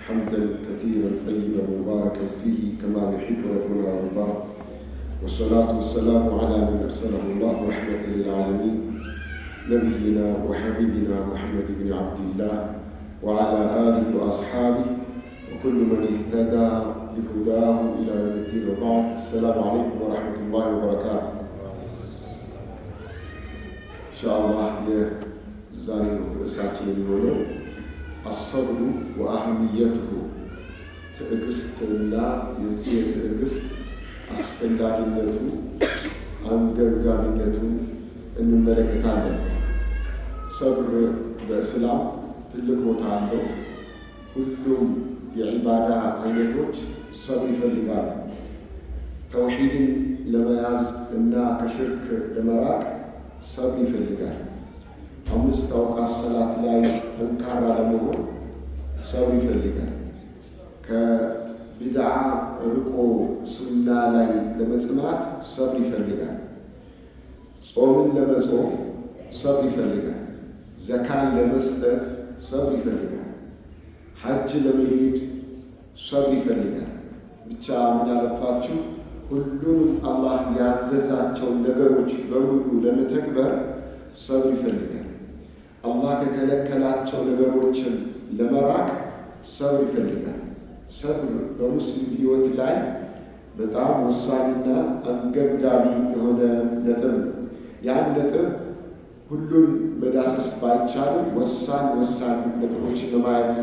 حمدا كثيرا طيبا مباركا فيه كما يحب ربنا ويرضاه، والصلاة والسلام على من أرسله الله رحمة للعالمين نبينا وحبيبنا محمد بن عبد الله وعلى آله وأصحابه وكل من اهتدى بهداه إلى يوم الدين، وبعد. السلام عليكم ورحمة الله وبركاته. إن شاء الله ዛሬ ርዕሳችን የሚሆነው አሰብሩ ወአህሚየቱሁ፣ ትዕግስትና የዚህ የትዕግስት አስፈላጊነቱ አንገብጋቢነቱን እንመለከታለን። ሰብር በእስላም ትልቅ ቦታ አለው። ሁሉም የዒባዳ አይነቶች ሰብር ይፈልጋሉ። ተውሂድን ለመያዝ እና ከሽርክ ለመራቅ ሰብር ይፈልጋል። 5 አውቃት ሰላት ላይ ጠንካራ ለመሆን ሰብር ይፈልጋል። ከቢድዓ ርቆ ሱና ላይ ለመጽናት ሰብር ይፈልጋል። ጾምን ለመጾም ሰብር ይፈልጋል። ዘካን ለመስጠት ሰብር ይፈልጋል። ሐጅ ለመሄድ ሰብር ይፈልጋል። ብቻ ምን አለፋችሁ ሁሉንም አላህ ያዘዛቸውን ነገሮች በሙሉ ለመተግበር ሰብር ይፈልጋል። አላህ ከከለከላቸው ነገሮችን ለመራቅ ሰብር ይፈልጋል። ሰብር በሙስሊም ሕይወት ላይ በጣም ወሳኝና አንገብጋቢ የሆነ ነጥብ ነው። ያን ነጥብ ሁሉን መዳሰስ ባይቻልም ወሳኝ ነጥቦችን ለማየት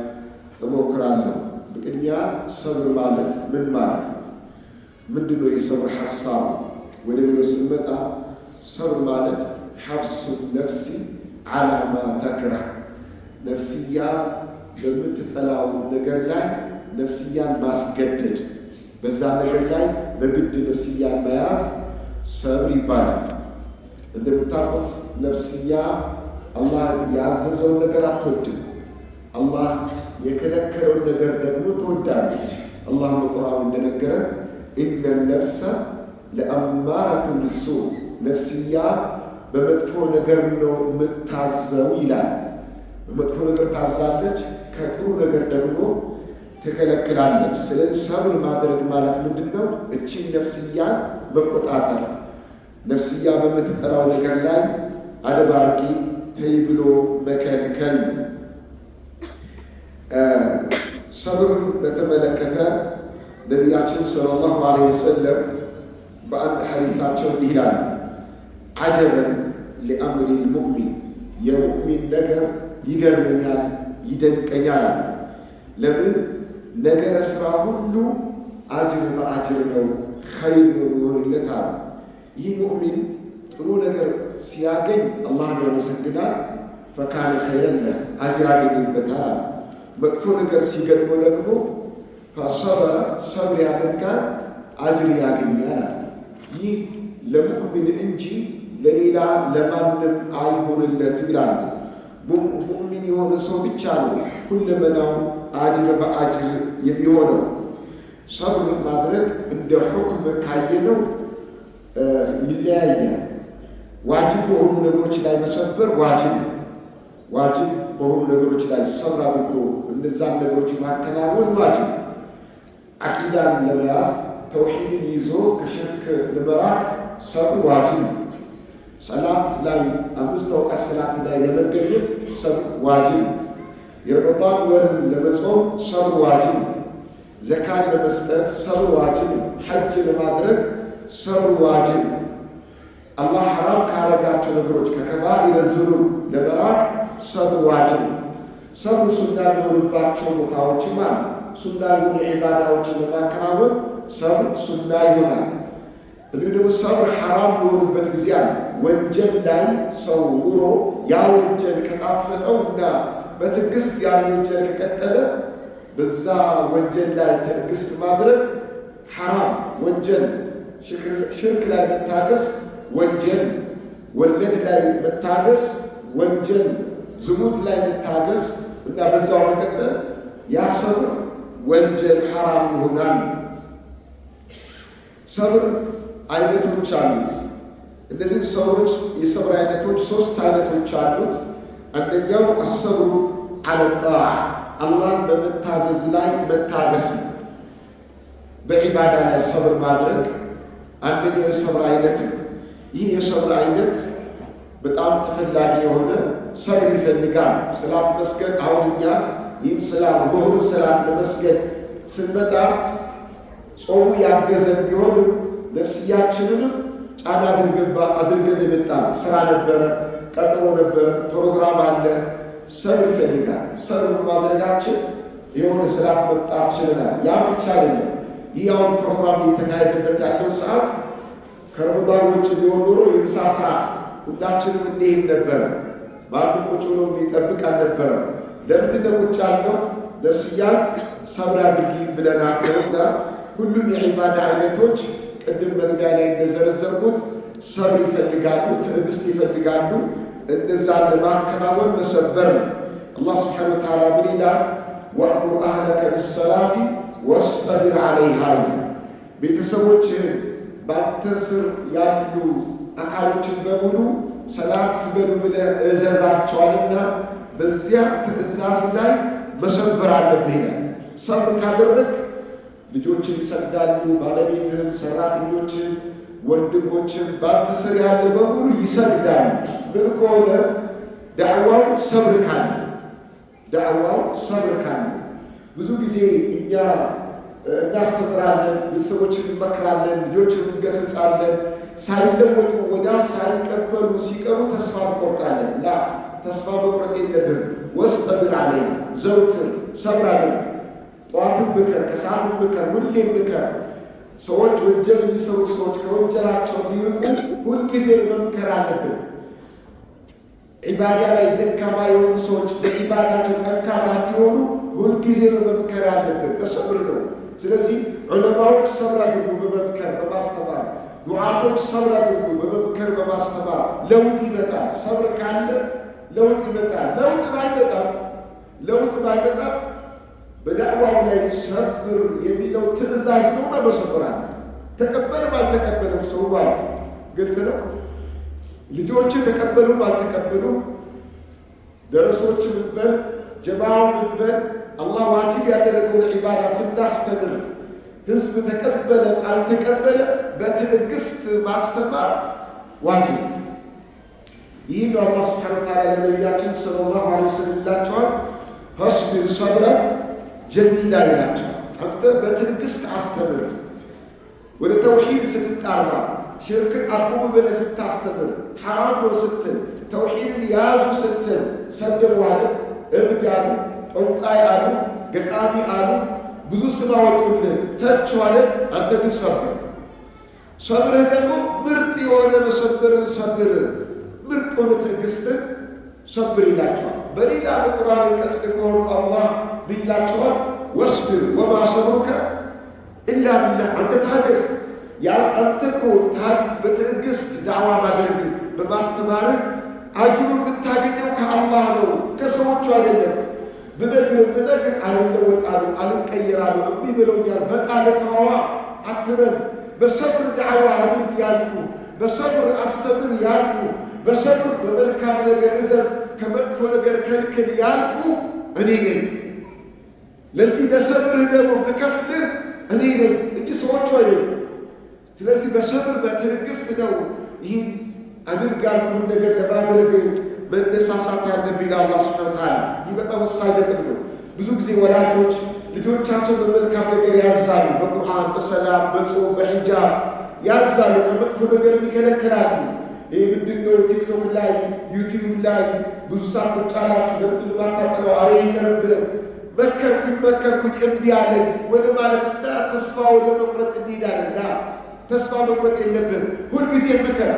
እሞክራለሁ። በቅድሚያ ሰብር ማለት ምን ማለት ነው? ምንድነው የሰብር ሐሳብ ወደሚለው ስንመጣ ሰብር ማለት ሐብሱ ነፍሲ ዓላ ማ ተክረህ፣ ነፍስያ በምትጠላው ነገር ላይ ነፍስያን ማስገደድ፣ በዛ ነገር ላይ በግድ ነፍስያን መያዝ ሰብር ይባላል። እንደምታውቁት ነፍስያ አላህ ያዘዘውን ነገር አትወድም። አላህ የከለከለውን ነገር ደግሞ ትወዳለች። አላህ በቁርአኑ እንደነገረን ኢነ ነፍሰ ለአማረቱን ቢሱእ፣ ነፍስያ በመጥፎ ነገር ነው የምታዘው ይላል። በመጥፎ ነገር ታዛለች፣ ከጥሩ ነገር ደግሞ ትከለክላለች። ስለዚህ ሰብር ማድረግ ማለት ምንድን ነው? እቺን ነፍስያን መቆጣጠር፣ ነፍስያ በምትጠላው ነገር ላይ አደብ አድርጊ ተይ ብሎ መከልከል። ሰብርን በተመለከተ ነቢያችን ሰለላሁ ዐለይሂ ወሰለም በአንድ ሐዲሳቸው እንዲህ ይላሉ፣ ዐጀበን ሊአምሪ ልሙእሚን፣ የሙእሚን ነገር ይገርመኛል ይደንቀኛል አሉ። ለምን? ነገረ ሥራ ሁሉ አጅር በአጅር ነው፣ ኸይር ነው የሚሆንለት አሉ። ይህ ሙእሚን ጥሩ ነገር ሲያገኝ አላህን ያመሰግናል፣ ፈካነ ኸይረን ለህ፣ አጅር አገኝበታል አሉ። መጥፎ ነገር ሲገጥመው ደግሞ ፈሰበረ፣ ሰብር ያደርጋል፣ አጅር ያገኛል አሉ። ይህ ለሙእሚን እንጂ ለሌላ ለማንም አይሆንለትም ይላሉ። ሙእሚን የሆነ ሰው ብቻ ነው ሁለመናው አጅር በአጅር የሚሆነው። ሰብር ማድረግ እንደ ሁክም ካየነው ይለያያል። ዋጅብ በሆኑ ነገሮች ላይ መሰበር ዋጅብ ነው። ዋጅብ በሆኑ ነገሮች ላይ ሰብር አድርጎ እነዛን ነገሮች ማከናወን ዋጅብ ነው። አቂዳን ለመያዝ ተውሂድን ይዞ ከሽርክ ለመራቅ ሰብር ዋጅብ ነው። ሰላት ላይ 5 አውቃት ሰላት ላይ ለመገኘት ሰብር ዋጅብ ነው። የረመዳን ወርን ለመጾም ሰብር ዋጅብ ነው። ዘካን ለመስጠት ሰብር ዋጅብ ነው። ሐጅ ለማድረግ ሰብር ዋጅብ ነው። አላህ ሐራም ካረጋቸው ነገሮች ከከባኢረ ዙኑብ ለመራቅ ሰብር ዋጅብ ነው። ሰብር ሱና የሚሆንባቸው ቦታዎችም አሉ። ሱና የሆኑ ዒባዳዎችን ለማከናወን ሰብር ሱና ይሆናል። እንዲሁ ደግሞ ሰብር ሐራም የሆኑበት ጊዜ አለ። ወንጀል ላይ ሰው ኑሮ ያ ወንጀል ከጣፈጠው እና በትዕግስት ያን ወንጀል ከቀጠለ በዛ ወንጀል ላይ ትዕግስት ማድረግ ሐራም ወንጀል። ሽርክ ላይ መታገስ ወንጀል፣ ወለድ ላይ መታገስ ወንጀል፣ ዝሙት ላይ መታገስ እና በዛው መቀጠል ያ ሰብር ወንጀል ሐራም ይሆናል። ሰብር አይነቶች አሉት። እነዚህ ሰዎች የሰብር አይነቶች 3 አይነቶች አሉት። አንደኛው አሰብሩ ዐለ ጣዓ፣ አላህን በመታዘዝ ላይ መታገስ ነው። በዒባዳ ላይ ሰብር ማድረግ አንደኛው የሰብር አይነት ነው። ይህ የሰብር አይነት በጣም ተፈላጊ የሆነ ሰብር ይፈልጋል። ሰላት መስገድ አሁን እኛ ይህን ዙሁርን ሰላት ለመስገድ ስንመጣ ጾሙ ያገዘን ቢሆንም ነፍስያችንንም ጫና አድርገን የመጣ ነው። ስራ ነበረ፣ ቀጠሮ ነበረ፣ ፕሮግራም አለ። ሰብር ይፈልጋል። ሰብር በማድረጋችን የሆነ ሰላት መቅጣት ችለናል። ያ ብቻ አይደለም። ይህ አሁን ፕሮግራም እየተካሄደበት ያለው ሰዓት ከረመዳን ውጭ ቢሆን ኖሮ የምሳ ሰዓት ሁላችንም እንሄድ ነበረ። ማንም ቁጭ ብሎ የሚጠብቅ አልነበረም። ለምንድነው ቁጭ ያልነው? ነፍስያን ሰብር አድርጊ ብለናት ነውና ሁሉም የዒባዳ አይነቶች ቅድም መግቢያ ላይ እንደዘረዘርኩት ሰብር ይፈልጋሉ፣ ትዕግስት ይፈልጋሉ። እነዛን ለማከናወን መሰበር ነው። አላህ ስብሓነሁ ወተዓላ ምን ይላል? ወእሙር አህለከ ቢሰላቲ ወስጠቢር ዐለይሃ ይላል። ቤተሰቦችህን በአንተ ስር ያሉ አካሎችን በሙሉ ሰላት ስገዱ ብለህ እዘዛቸዋልና በዚያ ትእዛዝ ላይ መሰበር አለብህ ይላል። ሰብር ካደረግ ልጆችን ይሰግዳሉ፣ ባለቤትህም፣ ሰራተኞችን፣ ወንድሞችን በአንተ ስር ያለ በሙሉ ይሰግዳሉ። ምን ከሆነ ዳዕዋው ሰብር ካለ ብዙ ብዙ ጊዜ እኛ እናስተምራለን፣ ቤተሰቦችን እንመክራለን፣ ልጆችን እንገስጻለን። ሳይለወጡ ወዲያው ሳይቀበሉ ሲቀሩ ተስፋ እንቆርጣለን። ተስፋ መቁረጥ የለብን። ወስጠቢር ዐለይሃ ዘውትር ሰብር አድርግ። ጠዋትም ምከር፣ ከሰዓትም ምከር፣ ሁሌም ምከር። ሰዎች ወንጀል የሚሰሩ ሰዎች ከወንጀላቸው እንዲርቁ ሁልጊዜ መምከር አለብን። ዒባዳ ላይ ደካማ የሆኑ ሰዎች በዒባዳቸው ጠንካራ እንዲሆኑ ሁልጊዜ መምከር አለብን። በሰብር ነው። ስለዚህ ዑለማዎች ሰብር አድርጉ በመምከር በማስተማር፣ ዱዓቶች ሰብር አድርጉ በመምከር በማስተማር። ለውጥ ይመጣል። ሰብር ካለ ለውጥ ይመጣል። ለውጥ ባይመጣም በዳዕዋው ላይ ሰብር የሚለው ትእዛዝ ነው። መሰብራል ተቀበልም አልተቀበልም ሰው ማለት ነው። ግልጽ ነው። ልጆች ተቀበሉም አልተቀበሉ፣ ደረሶች ምንበል ጀማዓው ምንበል አላህ ዋጅብ ያደረገውን ዒባዳ ስናስተምር ህዝብ ተቀበለ አልተቀበለ በትዕግስት ማስተማር ዋጅብ። ይህ ነው አላህ ሱብሓነሁ ወተዓላ ለነቢያችን ሰለላሁ ዐለይሂ ወሰለም ይላቸዋል፣ ፈስቢር ሰብረን ጀሚላ ይላቸዋል። አንተ በትዕግስት አስተምር። ወደ ተውሂድ ስትጣራ፣ ሽርክን አቁሙ ብለህ ስታስተምር፣ ሐራም ነው ስትል፣ ተውሂድን ያዙ ስትል ሰደቡ አለ፣ እብድ አሉ፣ ጠንቋይ አሉ፣ ገጣሚ አሉ፣ ብዙ ስም አወጡልህ፣ ተቹ አለ። አንተ ግን ሰብርህ ደግሞ ምርጥ የሆነ መሰበርን ሰብር፣ ምርጥ የሆነ ትዕግስትን ሰብር ይላቸዋል። በሌላ በቁርአን አንቀጽ ደግሞ አላህ ይላቸዋል፣ ወስብር ወማ ሰብሩከ ኢላ ቢላህ። አንተ ታገስ። አንተ እኮ በትዕግስት ዳዕዋ ማድረግ በማስተማርህ አጅሩን ብታገኘው ከአላህ ነው፣ ከሰዎቹ አይደለም። ብነግር አልለወጣሉ፣ አልቀየራሉ፣ እምቢ ብለውኛል፣ በቃ ለተማዋ አትበል። በሰብር ዳዕዋ አድርግ ያልኩ፣ በሰብር አስተምር ያልኩ፣ በሰብር በመልካም ነገር እዘዝ፣ ከመጥፎ ነገር ከልክል ያልኩ እኔ ነኝ። ለዚህ ለሰብርህ ደግሞ ብከፍልህ እኔ ነኝ እንጂ ሰዎቹ አይደለም። ስለዚህ በሰብር በትዕግስት ነው ይህን አድርግ ያልኩን ነገር ለማድረግ መነሳሳት ያለብን አላህ ሱብሓነሁ ወተዓላ። ይህ በጣም ወሳኝ ነጥብ ነው። ብዙ ጊዜ ወላጆች ልጆቻቸው በመልካም ነገር ያዛሉ፣ በቁርአን፣ በሰላት፣ በጾም፣ በሂጃብ ያዛሉ፣ ከመጥፎ ነገር ይከለክላሉ። ይህ ምንድነው? ቲክቶክ ላይ ዩቲዩብ ላይ ብዙ ሰዓት ቁጭ አላችሁ፣ ለምንድን ነው ባታጠናው? አሬ ይቅርብህ፣ መከርኩኝ እምቢ አለኝ ወደ ማለትና ተስፋ ወደ መቁረጥ እንሄዳለን። ተስፋ መቁረጥ የለብን። ሁልጊዜ ምከር።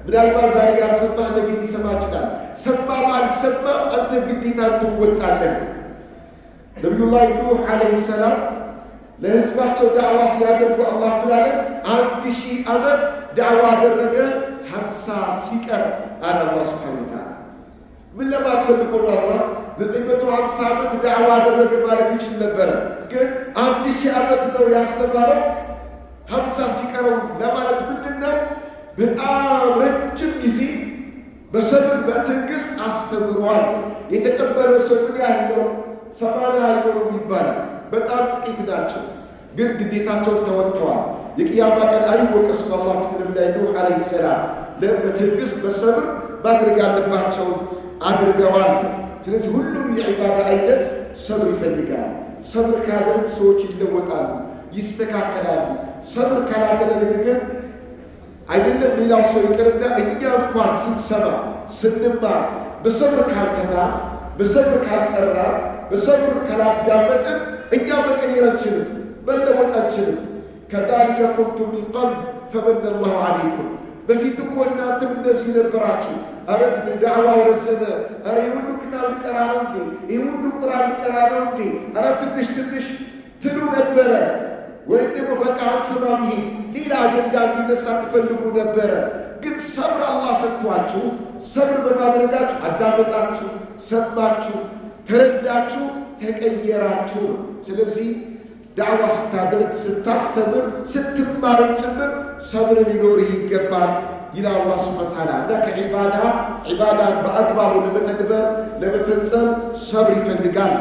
ምናልባት ዛሬ ያልሰማህ ነገ ሊሰማ ይችላል። ሰማም አልሰማም አንተ ግዴታ ትወጣለህ። ነቢዩላህ ኑህ ዓለይሂ ሰላም ለህዝባቸው ዳዕዋ ሲያደርጉ አላህ ብላለ 1000 ዓመት ዳዕዋ አደረገ፣ 50 ሲቀር አለ አላህ ሱብሓነሁ ወተዓላ። ምን ለማትፈልጎ ነው? አላህ 950 ዓመት ዳዕዋ አደረገ ማለት ይችል ነበረ፣ ግን 1000 ዓመት ነው ያስተማረው። 50 ሲቀረው ለማለት ምንድን ነው? በጣም ረጅም ጊዜ በሰብር በትዕግስት አስተምሯል። የተቀበለው ሰው ምን ያህል ነው? 80 አይሞሉም ይባላል። በጣም ጥቂት ናቸው፣ ግን ግዴታቸውን ተወጥተዋል። የቅያማ ቀን አይወቀስም አላህ ፊት ነቢዩ ኑህ ዓለይሂ ሰላም በትዕግስት በሰብር ማድረግ ያለባቸውን አድርገዋል። ስለዚህ ሁሉም የዒባዳ አይነት ሰብር ይፈልጋል። ሰብር ካደረግ ሰዎች ይለወጣሉ፣ ይስተካከላሉ። ሰብር ካላደረግን ግን አይደለም ሌላው ሰው ይቅርና እኛ እንኳን ስንሰማ ስንማር በሰብር ካልተማር፣ በሰብር ካልቀራ፣ በሰብር ካላዳመጥን እኛ መቀየር አንችልም፣ መለወጥ አንችልም። ከዛሊከ ኩንቱም ሚን ቀብል ፈመነ አላሁ ዐለይኩም። በፊት እኮ እናንተም እንደዚሁ ነበራችሁ። አረ ዳዕዋው ረዘመ፣ አረ ሁሉ ክታብ ሊቀራ ነው እንዴ? ይህ ሁሉ ቁርአን ሊቀራ ነው እንዴ? አረ ትንሽ ትንሽ ትሉ ነበረ። ወይም ደግሞ በቃ አንሰማም፣ ይሄ ሌላ አጀንዳ እንዲነሳ ትፈልጉ ነበረ። ግን ሰብር አላህ ሰጥቷችሁ፣ ሰብር በማድረጋችሁ አዳመጣችሁ፣ ሰማችሁ፣ ተረዳችሁ፣ ተቀየራችሁ ነው። ስለዚህ ዳዕዋ ስታደርግ፣ ስታስተምር፣ ስትማርም ጭምር ሰብር ሊኖርህ ይገባል ይላል አላህ ሱብሓነሁ ወተዓላ። እና ዒባዳን በአግባቡ ለመተግበር ለመፈጸም ሰብር ይፈልጋል።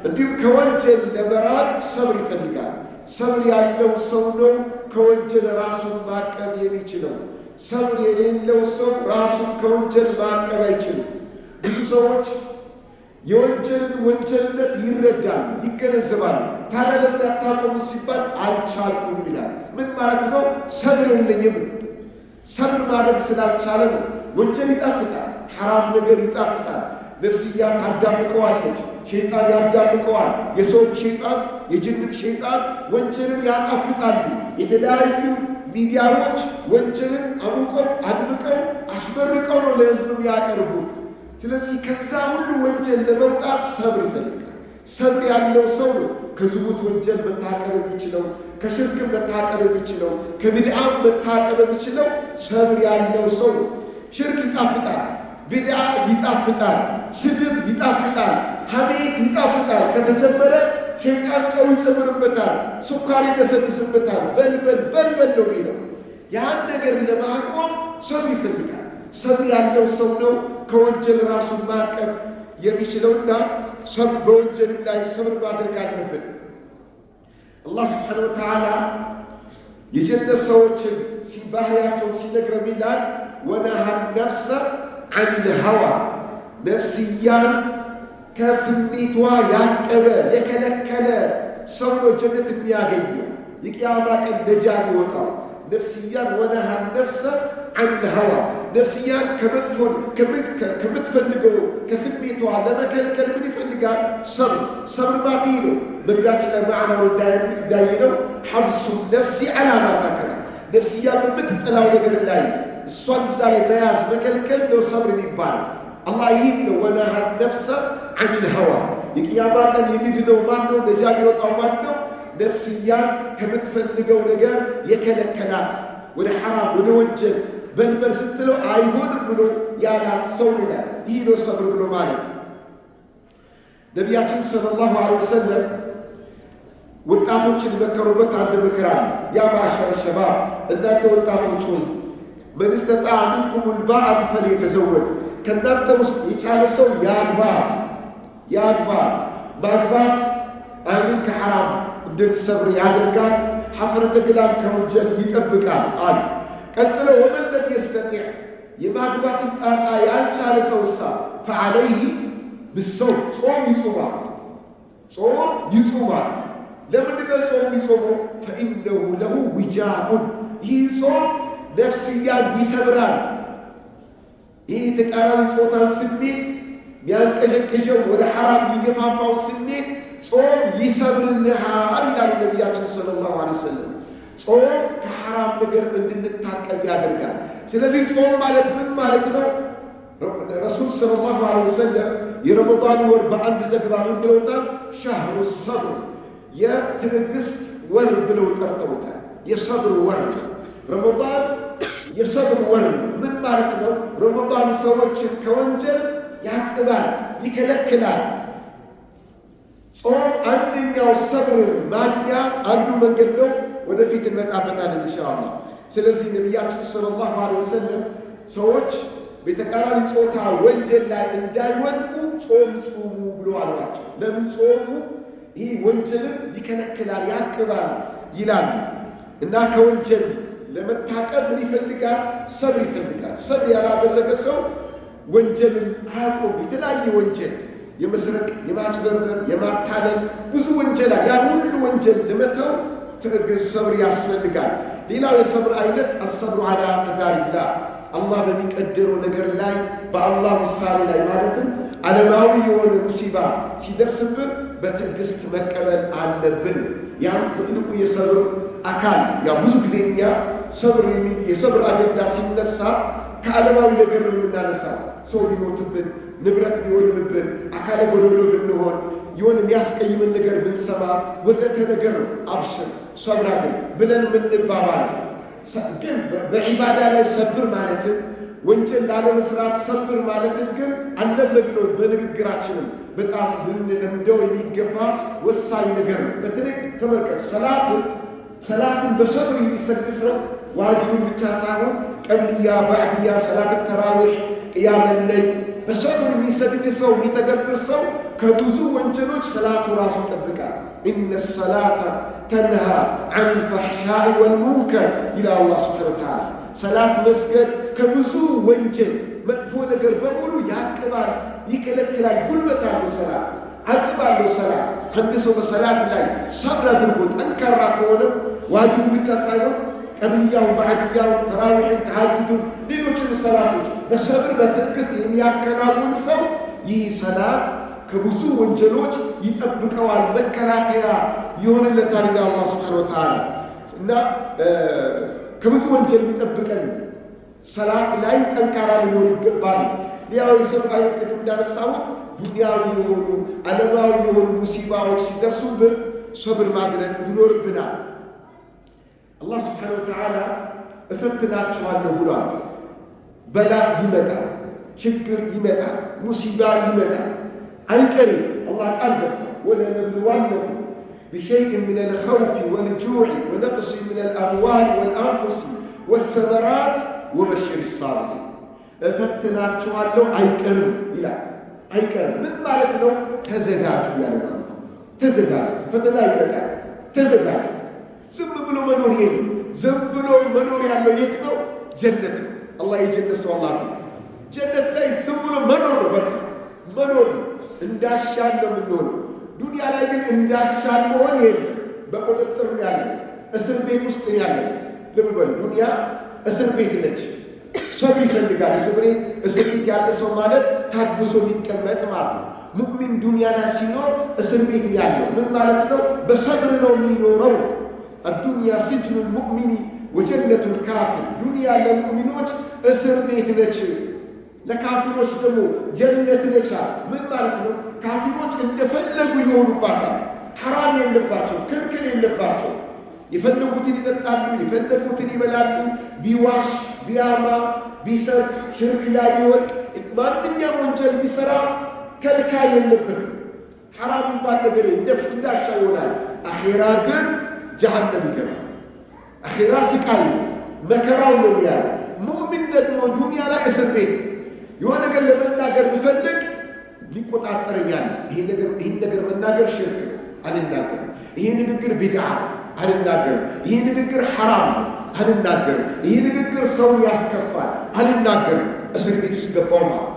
እንዲሁም ከወንጀል ለመራቅ ሰብር ይፈልጋል። ሰብር ያለው ሰው ነው ከወንጀል ራሱን ማቀብ የሚችለው። ሰብር የሌለው ሰው ራሱን ከወንጀል ማቀብ አይችልም። ብዙ ሰዎች የወንጀልን ወንጀልነት ይረዳሉ፣ ይገነዘባሉ። ታዲያ ለምን አታቆሙ ሲባል አልቻልኩም ይላል። ምን ማለት ነው? ሰብር የለኝም ነው። ሰብር ማድረግ ስላልቻለ ነው። ወንጀል ይጣፍጣል፣ ሐራም ነገር ይጣፍጣል። ነፍስያ ታዳምቀዋለች፣ ሸይጣን ያዳምቀዋል። የሰው ሸይጣን፣ የጅንም ሸይጣን ወንጀልን ያጣፍጣሉ። የተለያዩ ሚዲያዎች ወንጀልን አሙቀው አድምቀው አሽመርቀው ነው ለሕዝብ ያቀርቡት። ስለዚህ ከዛ ሁሉ ወንጀል ለመውጣት ሰብር ይፈልጋል። ሰብር ያለው ሰው ነው ከዝሙት ወንጀል መታቀብ የሚችለው፣ ከሽርክም መታቀብ የሚችለው፣ ከቢድዓም መታቀብ የሚችለው ሰብር ያለው ሰው ነው። ሽርክ ይጣፍጣል፣ ቢድዓ ይጣፍጣል፣ ስድብ ይጣፍጣል፣ ሐሜት ይጣፍጣል። ከተጀመረ ሸይጣን ጨው ይጨምርበታል፣ ሱካር ይደሰድስበታል። በልበል ነው የሚለው። ያን ነገር ለማቆም ሰብር ይፈልጋል። ሰብር ያለው ሰው ነው ከወንጀል ራሱን ማቀብ የሚችለውና በወንጀልም ላይ ሰብር ማድረግ አለብን። አላህ ስብሓነሁ ወተዓላ የጀነት ሰዎችን ባህሪያቸውን ሲነግረን ይላል ወነሃ ነፍሰ ዐኒል ሀዋ፣ ነፍስያን ከስሜቷ ያቀበ የከለከለ ሰው ነው ጀነት የሚያገኘው፣ የቅያማ ቀን ነጃ የሚወጣው። ነፍስያን ወነሃ ነፍሰ ዐኒል ሀዋ፣ ነፍስያን ከመጥፎን ከምትፈልገው ከስሜቷ ለመከልከል ምን ይፈልጋል? ሰብር ማቲ ነው። መግቢያችን ላይ ማዕናው እንዳየነው ሐብሱ ነፍሲ ዐላ ማ ተክረህ፣ ነፍስያ በምትጠላው ነገር ላይ እሷን እዛ ላይ መያዝ መከልከል ነው ሰብር የሚባለው። አላህ ይህን ነው ወነሃ ነፍሰ ዐኒል ሀዋ። የቅያማ ቀን የሚድነው ማን ነው? ነጃ የሚወጣው ማን ነው? ነፍስያን ከምትፈልገው ነገር የከለከላት፣ ወደ ሐራም ወደ ወንጀል በልበል ስትለው አይሆንም ብሎ ያላት ሰው ይላል። ይህ ነው ሰብር ብሎ ማለት። ነቢያችን ሰለላሁ ዐለይሂ ወሰለም ወጣቶችን የመከሩበት አንድ ምክር አለ። ያ ማዕሸረ ሸባብ፣ እናንተ ወጣቶች ሆይ መን ስተጣዐ ሚንኩሙል ባአተ ፈልየተዘወጅ፣ ከእናንተ ውስጥ የቻለ ሰው ያግባ። ማግባት አይንን ከሐራም እንድንሰብር ያደርጋል፣ ሐፍረተ ገላን ከወንጀል ይጠብቃል አሉ። ቀጥለው ወመን ለም የስተጢዕ፣ የማግባትን ጣጣ ያልቻለ ሰውሳ ፈዐለይህ ብሶም፣ ጾም ይጾማል። ለምንድነው ጾም የሚጾመው? ፈኢነሁ ለሁ ዊጃኡን፣ ይህ ጾም ነፍስያን ይሰብራል። ይህ የተቃራኒ ጾታን ስሜት የሚያንቀዠቅዠው ወደ ሐራም የሚገፋፋው ስሜት ጾም ይሰብርልሃል ይላሉ ነቢያችን ሰለላሁ ዐለይሂ ወሰለም። ጾም ከሐራም ነገር እንድንታቀብ ያደርጋል። ስለዚህ ጾም ማለት ምን ማለት ነው? ረሱል ሰለላሁ ዐለይሂ ወሰለም የረመዳን ወር በአንድ ዘገባ ምን ብለውታል? ሻህሩ ሰብር፣ የትዕግስት ወር ብለው ጠርተውታል። የሰብር ወር ረመዳን የሰብር ወር ነው። ምን ማለት ነው? ረመዳን ሰዎችን ከወንጀል ያቅባል፣ ይከለክላል። ጾም አንደኛው ሰብር ማግኛ አንዱ መንገድ ነው። ወደፊት እንመጣበታለን ኢንሻአላህ። ስለዚህ ነቢያችን ሰለላሁ ዐለይሂ ወሰለም ሰዎች በተቃራኒ ጾታ ወንጀል ላይ እንዳይወድቁ ጾም ጹሙ ብሎ አሏቸው። ለምን ጾሙ? ይህ ወንጀልን ይከለክላል፣ ያቅባል ይላል። እና ከወንጀል ለመታቀብ ምን ይፈልጋል? ሰብር ይፈልጋል። ሰብር ያላደረገ ሰው ወንጀልን አያቆም። የተለያየ ወንጀል የመስረቅ፣ የማጭበርበር፣ የማታለል ብዙ ወንጀል አለ። ያን ሁሉ ወንጀል ለመተው ትዕግስት፣ ሰብር ያስፈልጋል። ሌላው የሰብር አይነት አሰብሩ ዐላ ቀዳሪላህ፣ አላህ በሚቀደረው ነገር ላይ በአላህ ውሳኔ ላይ ማለትም ዓለማዊ የሆነ ሙሲባ ሲደርስብን በትዕግስት መቀበል አለብን። ያም ትልቁ የሰብር አካል። ያ ብዙ ጊዜ እኛ የሰብር አጀንዳ ሲነሳ ከዓለማዊ ነገር ነው የምናነሳው። ሰው ሊሞትብን፣ ንብረት ሊሆንብን፣ አካለ ጎዶሎ ብንሆን፣ የሆነ የሚያስቀይምን ነገር ብንሰማ ወዘተ ነገር ነው አብሽር ሰብር አድርግ ብለን የምንባባለው። ግን በዒባዳ ላይ ሰብር ማለትን ወንጀል ላለመስራት ሰብር ማለትን ግን አልለመድነው። በንግግራችንም በጣም ልንለምደው የሚገባ ወሳኝ ነገር ነው። በተለይ ተመልከት፣ ሰላትን በሰብር የሚሰግድ ሰው ዋጅቡን ብቻ ሳይሆን ቀብልያ፣ ባዕድያ፣ ሰላት ተራዊሕ፣ ቅያመ ለይል በሰብር የሚሰግድ ሰው የሚተገብር ሰው ከብዙ ወንጀሎች ሰላቱ ራሱ ይጠብቃል። ኢነ ሰላተ ተንሃ ዐኒል ፈሕሻኢ ወልሙንከር ይላል አላህ ሱብሓነሁ ወተዓላ። ሰላት መስገድ ከብዙ ወንጀል መጥፎ ነገር በሙሉ ያቅባል፣ ይከለክላል። ጉልበት አለው ሰላት፣ አቅም አለው ሰላት። አንድ ሰው በሰላት ላይ ሰብር አድርጎ ጠንካራ ከሆነ ዋጅቡ ብቻ ሳይሆን ቀብልያውን፣ ባዕድያውን፣ ተራዊሕን፣ ተሐጁድን፣ ሌሎችን ሰላቶች በሰብር በትዕግስት የሚያከናውን ሰው ይህ ሰላት ከብዙ ወንጀሎች ይጠብቀዋል፣ መከላከያ ይሆንለታል ይላል አላህ ሱብሓነሁ ወተዓላ። እና ከብዙ ወንጀል የሚጠብቀን ሰላት ላይ ጠንካራ ልንሆን ይገባል። ሌላው የሰብር አይነት ቅድም እንዳነሳሁት ዱንያዊ የሆኑ ዓለማዊ የሆኑ ሙሲባዎች ሲደርሱብን ሰብር ማድረግ ይኖርብናል። አላህ ስብሓነሁ ወተዓላ እፈትናችኋለሁ ብሏል። በላ ይመጣል፣ ችግር ይመጣል፣ ሙሲባ ይመጣል፣ አይቀሬ አላህ ቃል ገብቷል። ወለነብልወነኩም ቢሸይእን ሚነል ኸውፊ ወልጁዕ ወነቅሲን ሚነል አምዋል ወልአንፉስ ወሰመራት ወበሽሪ ሳቢሪን። እፈትናችኋለሁ አይቀርም ይላል። አይቀርም ምን ማለት ነው? ተዘጋጁ ያለ ማለት ነው። ተዘጋጁ፣ ፈተና ይመጣል፣ ተዘጋጁ። ዝም ብሎ መኖር የለም። ዝም ብሎ መኖር ያለው የት ነው? ጀነት ነው። አላህ የጀነት ሰው አላህ ነው። ጀነት ላይ ዝም ብሎ መኖር ነው። በቃ መኖር ነው። እንዳሻን ነው የምንሆነው። ዱንያ ላይ ግን እንዳሻን መሆን የለም። በቁጥጥር ነው ያለው። እስር ቤት ውስጥ ነው ያለው። ልብ በሉ፣ ዱንያ እስር ቤት ነች። ሰብር ይፈልጋል። እስር ቤት ያለ ሰው ማለት ታግሶ የሚቀመጥ ማለት ነው። ሙእሚን ዱንያ ላይ ሲኖር እስር ቤት ያለው ምን ማለት ነው? በሰብር ነው የሚኖረው። አዱንያ ሲጅኑል ሙእሚኒ ወጀነቱል ካፊር። ዱንያ ለሙእሚኖች እስር ቤት ነች፣ ለካፊሮች ደግሞ ጀነት ነች። ምን ማለት ነው? ካፊሮች እንደፈለጉ ይሆኑባታል። ሐራም የለባቸው፣ ክልክል የለባቸው። የፈለጉትን ይጠጣሉ፣ የፈለጉትን ይበላሉ። ቢዋሽ፣ ቢያማ፣ ቢሰርቅ፣ ሽርክ ላይ ቢወድቅ፣ ማንኛውም ወንጀል ቢሰራ ከልካይ የለበትም። ሐራም የሚባል ነገር እንዳሻ ይሆናል። አኼራ ግን ጀሃነም ይገባል። አኼራ ስቃይ ነው፣ መከራው ነው የሚያየው። ሙእሚን ደግሞ ዱንያ ላይ እስር ቤት የሆነ ነገር ለመናገር ቢፈልግ ሊቆጣጠረኛል። ይህን ነገር መናገር ሽርክ ነው፣ አልናገርም። ይሄ ንግግር ቢድዓ ነው፣ አልናገርም። ይሄ ንግግር ሐራም ነው፣ አልናገርም። ይሄ ንግግር ሰውን ያስከፋል፣ አልናገርም። እስር ቤት ውስጥ ገባው ማለት ነው።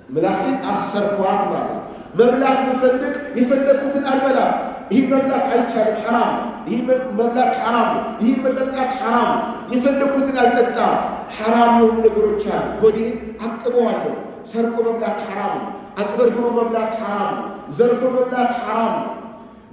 ምላሴን አሰርኳት ማለት ነው። መብላት ብፈልግ የፈለግኩትን አልበላም። ይህን መብላት አይቻልም፣ ሐራም ነው። ይህን መብላት ሐራም ነው። ይህን መጠጣት ሐራም ነው። የፈለግኩትን አልጠጣም። ሐራም የሆኑ ነገሮች አሉ። ሆዴን አቅበዋለሁ። ሰርቆ መብላት ሐራም ነው። አጭበርብሮ መብላት ሐራም ነው። ዘርፎ መብላት ሐራም ነው።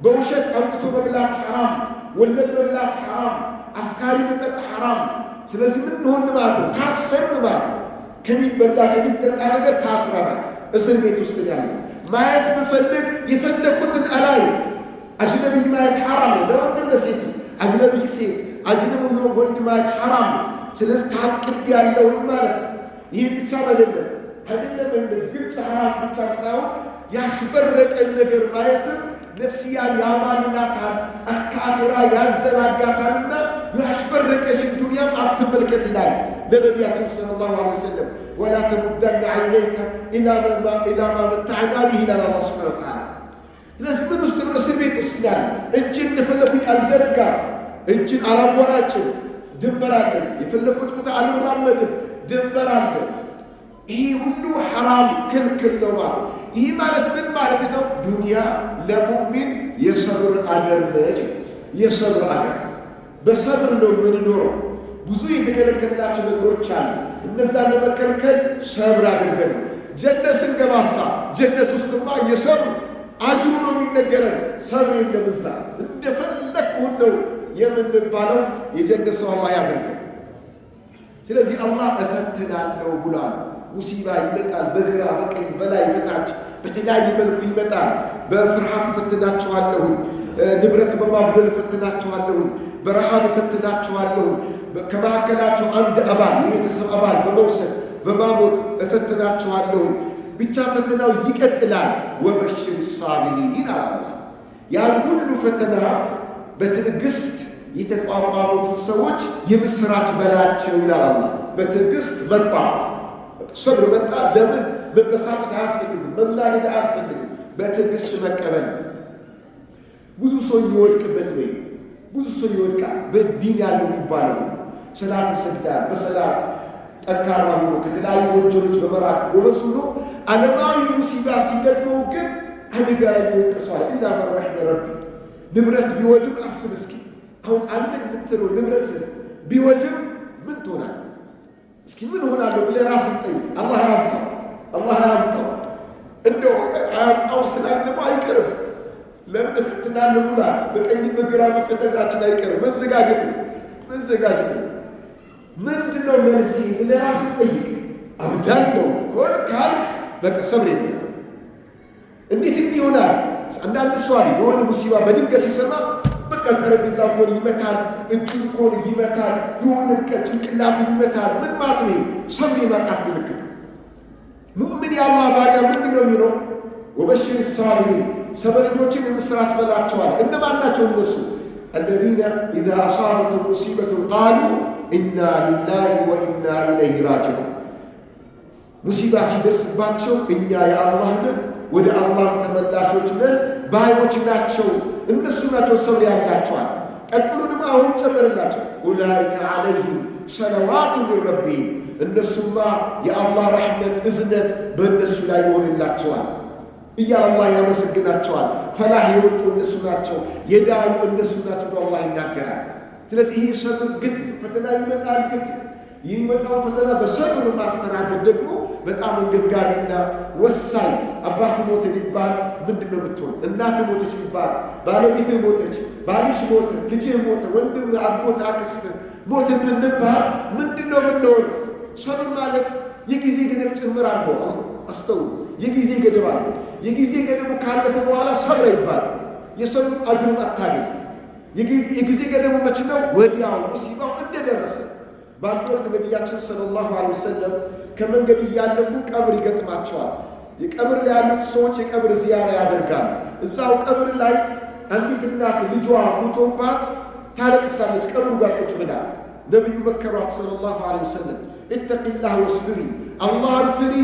በውሸት አምጥቶ መብላት ሐራም ነው። ወለድ መብላት ሐራም ነው። አስካሪ መጠጥ ሐራም ነው። ስለዚህ ምን እንሆን ማለት ነው? ታሰርን ማለት ነው። ከሚበላ ከሚጠጣ ነገር ታስረናል። እስር ቤት ውስጥ ያለ ማየት ብፈልግ የፈለግኩትን አላይ። አጅነቢይ ማየት ሐራም ነው፣ ለወንድም ለሴት። አጅነቢይ ሴት፣ አጅነቢይ ወንድ ማየት ሐራም ነው። ስለዚህ ታቅብ ያለውን ማለት ነው። ይህን ብቻ አይደለም እንደዚህ ግልጽ ሐራም ብቻ ሳይሆን ያሽበረቀን ነገር ማየትም ነፍስያን ያማልላታል፣ ከአኺራ ያዘናጋታልና ያሽበረቀሽን ዱንያም አትመልከት ይላል ለነቢያችን ሰለላሁ ዐለይሂ ወሰለም። ወላ ተሙደነ ዐይነይከ ኢላ ማ መተዕና ቢሂ ይላል አላህ ሱብሓነሁ ወተዓላ። ስለዚህ ምን ውስጥ ነው? እስር ቤት ውስጥ ያለ እጅን እንደፈለኩኝ አልዘረጋም፣ እጅን አላወራጭም፣ ድንበር አለ። የፈለኩት ቦታ አልራመድም፣ ድንበር አለ። ይህ ሁሉ ሐራም ክልክል ነው ማለት። ይህ ማለት ምን ማለት ነው? ዱንያ ለሙእሚን የሰብር አገር ነች። የሰብር አገር በሰብር ነው የምንኖረው። ብዙ የተከለከልናቸው ነገሮች አሉ። እነዛን ለመከልከል ሰብር አድርገን ነው። ጀነት ስንገባሳ ጀነት ውስጥማ የሰብር አጅሩ ነው የሚነገረን። ሰብር የለም እዛ። እንደፈለግሁን ነው የምንባለው። የጀነት ሰው አላህ ያድርገን። ስለዚህ አላህ እፈትናለሁ ብሏል። ሙሲባ ይመጣል። በግራ በቀኝ በላይ በታች በተለያየ መልኩ ይመጣል። በፍርሃት እፈትናችኋለሁኝ፣ ንብረት በማጉደል እፈትናችኋለሁኝ፣ በረሃብ እፈትናችኋለሁኝ፣ ከመካከላቸው አንድ አባል የቤተሰብ አባል በመውሰድ በማሞት እፈትናችኋለሁኝ። ብቻ ፈተናው ይቀጥላል። ወበሽር ሳቢሪን አላላ ያን ሁሉ ፈተና በትዕግስት የተቋቋሙትን ሰዎች የምስራች በላቸው ይላል አላህ። በትዕግስት መቋቋም ሰብር መጣ። ለምን መበሳጨት አያስፈልግም፣ መናደድ አያስፈልግም። በትዕግስት መቀበል። ብዙ ሰው የሚወድቅበት ነው። ብዙ ሰው ይወድቃል። በዲን ያለው የሚባለው ሰላት ይሰግዳል። በሰላት ጠንካራ ሆኖ ከተለያዩ ወንጀሎች በመራቅ ጎበዝ ሆኖ ዓለማዊ ሙሲባ ሲገጥመው ግን አደጋ ላይ ይወቅሰዋል። ኢላ መን ረሒመ ረቢ። ንብረት ቢወድም አስብ እስኪ። አሁን አለ የምትለው ንብረት ቢወድም ምን ትሆናል? እስኪ ምን ሆናለሁ ብለህ ራስን ጠይቅ። አላህ አያምጣው፣ አላህ አያምጣው። እንደው አያምጣው ስላል ደግሞ አይቀርም። ለምን እፈትናለሁ ብሏል። በቀኝ በግራ መፈተናችን አይቀርም። መዘጋጀት ነው፣ መዘጋጀት ነው። ምንድን ነው መልሴ ብለህ ራስን ጠይቅ። አብዳለሁ ሆን ካልክ በቃ ሰብር የለም። እንዴት እንዲህ ይሆናል? አንዳንድ ሰው አለ የሆነ ሙሲባ በድንገት ሲሰማ በቃ ጠረጴዛ ኮን ይመታል፣ እጁን ኮን ይመታል፣ የሆነ ጭንቅላትን ይመታል። ምን ማለት ነው? ሰብር የማጣት ምልክት። ሙእሚን የአላህ ባሪያ ምንድን ነው የሚለው? ወበሽር ሳቢሪን፣ ሰበረኞችን የምስራች በላቸዋል። እነማን ናቸው እነሱ? አለዚነ ኢዛ አሳበቱም ሙሲበቱን ቃሉ ኢና ሊላሂ ወኢና ኢለይሂ ራጂዑን። ሙሲባ ሲደርስባቸው እኛ የአላህ ነን ወደ አላህም ተመላሾች ነን ባዮች ናቸው። እነሱ ናቸው ሰብር ያላቸዋል። ቀጥሎ ደግሞ አሁን ጨመረላቸው። ኡላኢከ ዐለይሂም ሰለዋቱ ሚን ረቢሂም፣ እነሱማ የአላህ ረሕመት እዝነት በእነሱ ላይ ይሆንላቸዋል እያለ አላህ ያመሰግናቸዋል። ፈላህ የወጡ እነሱ ናቸው፣ የዳኑ እነሱ ናቸው ብሎ አላህ ይናገራል። ስለዚህ ይህ ሰብር ግድ ነው። ፈተና ይመጣል፣ ግድ የሚመጣው ፈተና በሰብር ማስተናገድ ደግሞ በጣም አንገብጋቢና ወሳኝ። አባት ሞተ ቢባል ምንድን ነው የምትሆን? እናት ሞተች ቢባል፣ ባለቤትህ ሞተች፣ ባልሽ ሞተ፣ ልጅህ ሞተ፣ ወንድም፣ አጎት፣ አክስት ሞተ ብንባል ምንድን ነው የምንሆን? ሰብር ማለት የጊዜ ገደብ ጭምር አለው። አስተውሉ፣ የጊዜ ገደብ አለው። የጊዜ ገደቡ ካለፈ በኋላ ሰብር ይባል። የሰብር አጅሩን አታገኝ። የጊዜ ገደቡ መች ነው? ወዲያው ሙሲባው እንደደረሰ። በአንድ ወቅት ነቢያችን ሰለላሁ ዐለይሂ ወሰለም ከመንገድ እያለፉ ቀብር ይገጥማቸዋል። የቀብር ላይ ያሉት ሰዎች የቀብር ዚያራ ያደርጋሉ። እዛው ቀብር ላይ አንዲት እናት ልጇ ሙቶባት ታለቅሳለች። ቀብሩ ጋር ቁጭ ብላ ነቢዩ መከሯት ሰለላሁ ዐለይሂ ወሰለም ኢተቂላህ ወስብሪ፣ አላህን ፍሪ፣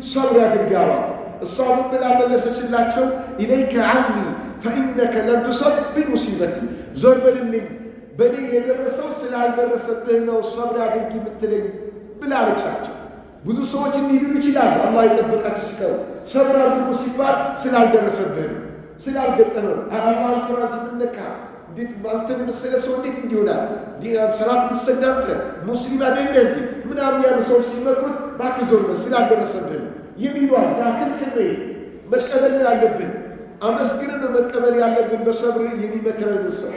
ሰብር አድርጊ አሏት። እሷ ምን ብላ መለሰችላቸው? ኢለይከ ዐኒ ፈኢነከ ለም ቱሰብ ቢሙሲበቲ፣ ዞር በልልኝ በእኔ የደረሰው ስላልደረሰብህ ነው ሰብር አድርጊ የምትለኝ ብላ አለቻቸው። ብዙ ሰዎች እንዲሉ ይችላሉ። አላህ የጠበቃችሁ ሲቀሩ ሰብር አድርጉ ሲባል ስላልደረሰብህ ነው፣ ስላልገጠመ ነው። አላህን ፍራ እንጂ ምን ነካ? እንዴት አንተን መሰለ ሰው እንዴት እንዲሆናል? ሰላት ምሰግድ አንተ ሙስሊም አይደለህ እንዴ? ምናምን ያሉ ሰዎች ሲመክሩት እባክህ ዞር በል ስላልደረሰብህ ነው የሚሏል። ክልክል ነው። መቀበል ነው ያለብን። አመስግነን ነው መቀበል ያለብን በሰብር የሚመክረን ሰው።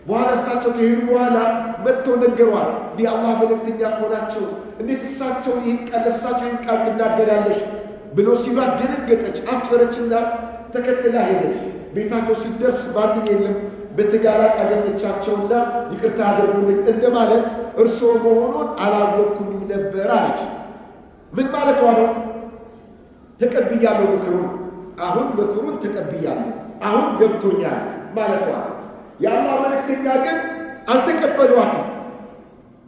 በኋላ እሳቸው ከሄዱ በኋላ መጥተው ነገሯት። እንዲህ አላህ መልእክተኛ እኮ ናቸው፣ እንዴት እሳቸውን ይህን ቃል ለእሳቸው ይህን ቃል ትናገራለሽ ብሎ ሲሏት ደነገጠች፣ አፈረችና ተከትላ ሄደች። ቤታቸው ሲደርስ ማንም የለም። በተጋላጭ አገኘቻቸውና ይቅርታ አድርጉልኝ እንደማለት እርስዎ መሆኑን አላወቅኩኝም ነበር አለች። ምን ማለቷ ነው? ተቀብያለሁ ምክሩን፣ አሁን ምክሩን ተቀብያለሁ፣ አሁን ገብቶኛል ማለቷ። የአላህ መልእክተኛ ግን አልተቀበሏትም።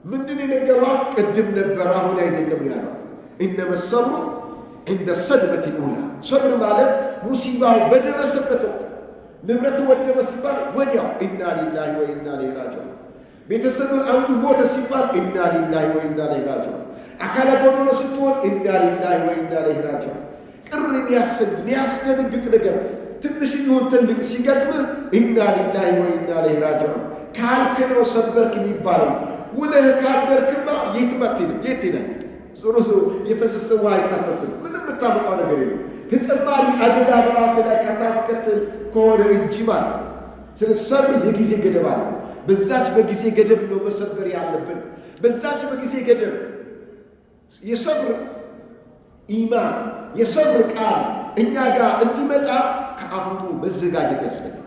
ምንድን የነገሯት? ቅድም ነበር አሁን አይደለም ያሏት። ኢነመ ሰብሩ ዒንደ ሰድመት ልኡላ። ሰብር ማለት ሙሲባው በደረሰበት ወቅት ንብረት ወደመ ሲባል ወዲያው ኢና ሊላሂ ወኢና ኢለይሂ ራጂዑን። ቤተሰብ አንዱ ሞተ ሲባል ኢና ሊላሂ ወኢና ኢለይሂ ራጂዑን። አካለ ጎዶሎ ስትሆን ኢና ሊላሂ ወኢና ኢለይሂ ራጂዑን። ቅር የሚያስደነግጥ ነገር ትንሽ ይሁን ትልቅ ሲገጥምህ ኢና ሊላሂ ወኢና ኢለይሂ ራጂዑን ካልክ ነው ሰበርክ የሚባለው። ውለህ ካደርክማ የትም አትሄድም። የት ሄዳል? ዞሮ ዞሮ የፈሰሰ ውሃ አይታፈስም። ምንም የምታመጣው ነገር የለም። ተጨማሪ አደጋ በራስህ ላይ ካታስከትል ከሆነ እንጂ ማለት ነው። ስለ ሰብር የጊዜ ገደብ አለ። በዛች በጊዜ ገደብ ነው መሰበር ያለብን። በዛች በጊዜ ገደብ የሰብር ኢማን የሰብር ቃል እኛ ጋር እንዲመጣ ከአሁኑ መዘጋጀት ያስፈልጋል።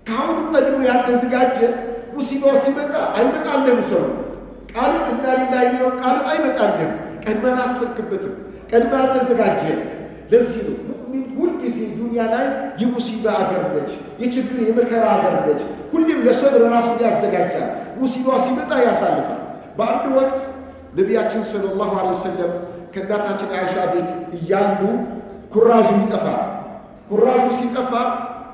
ከአሁኑ ቀድሞ ያልተዘጋጀ ሙሲባው ሲመጣ አይመጣልህም። ሰው ቃሉን እና ሊላሂ የሚለውን ቃሉን አይመጣልህም። ቀድመህ አላሰብክበትም። ቀድመህ አልተዘጋጀም። ለዚህ ነው ሙእሚን ሁልጊዜ ዱንያ ላይ የሙሲባ አገር ነች፣ የችግር የመከራ አገር ነች። ሁሌም ለሰብር ራሱን ያዘጋጃል። ሙሲባው ሲመጣ ያሳልፋል። በአንድ ወቅት ነቢያችን ሰለላሁ ዐለይሂ ወሰለም ከእናታችን አይሻ ቤት እያሉ ኩራዙ ይጠፋል። ኩራዙ ሲጠፋ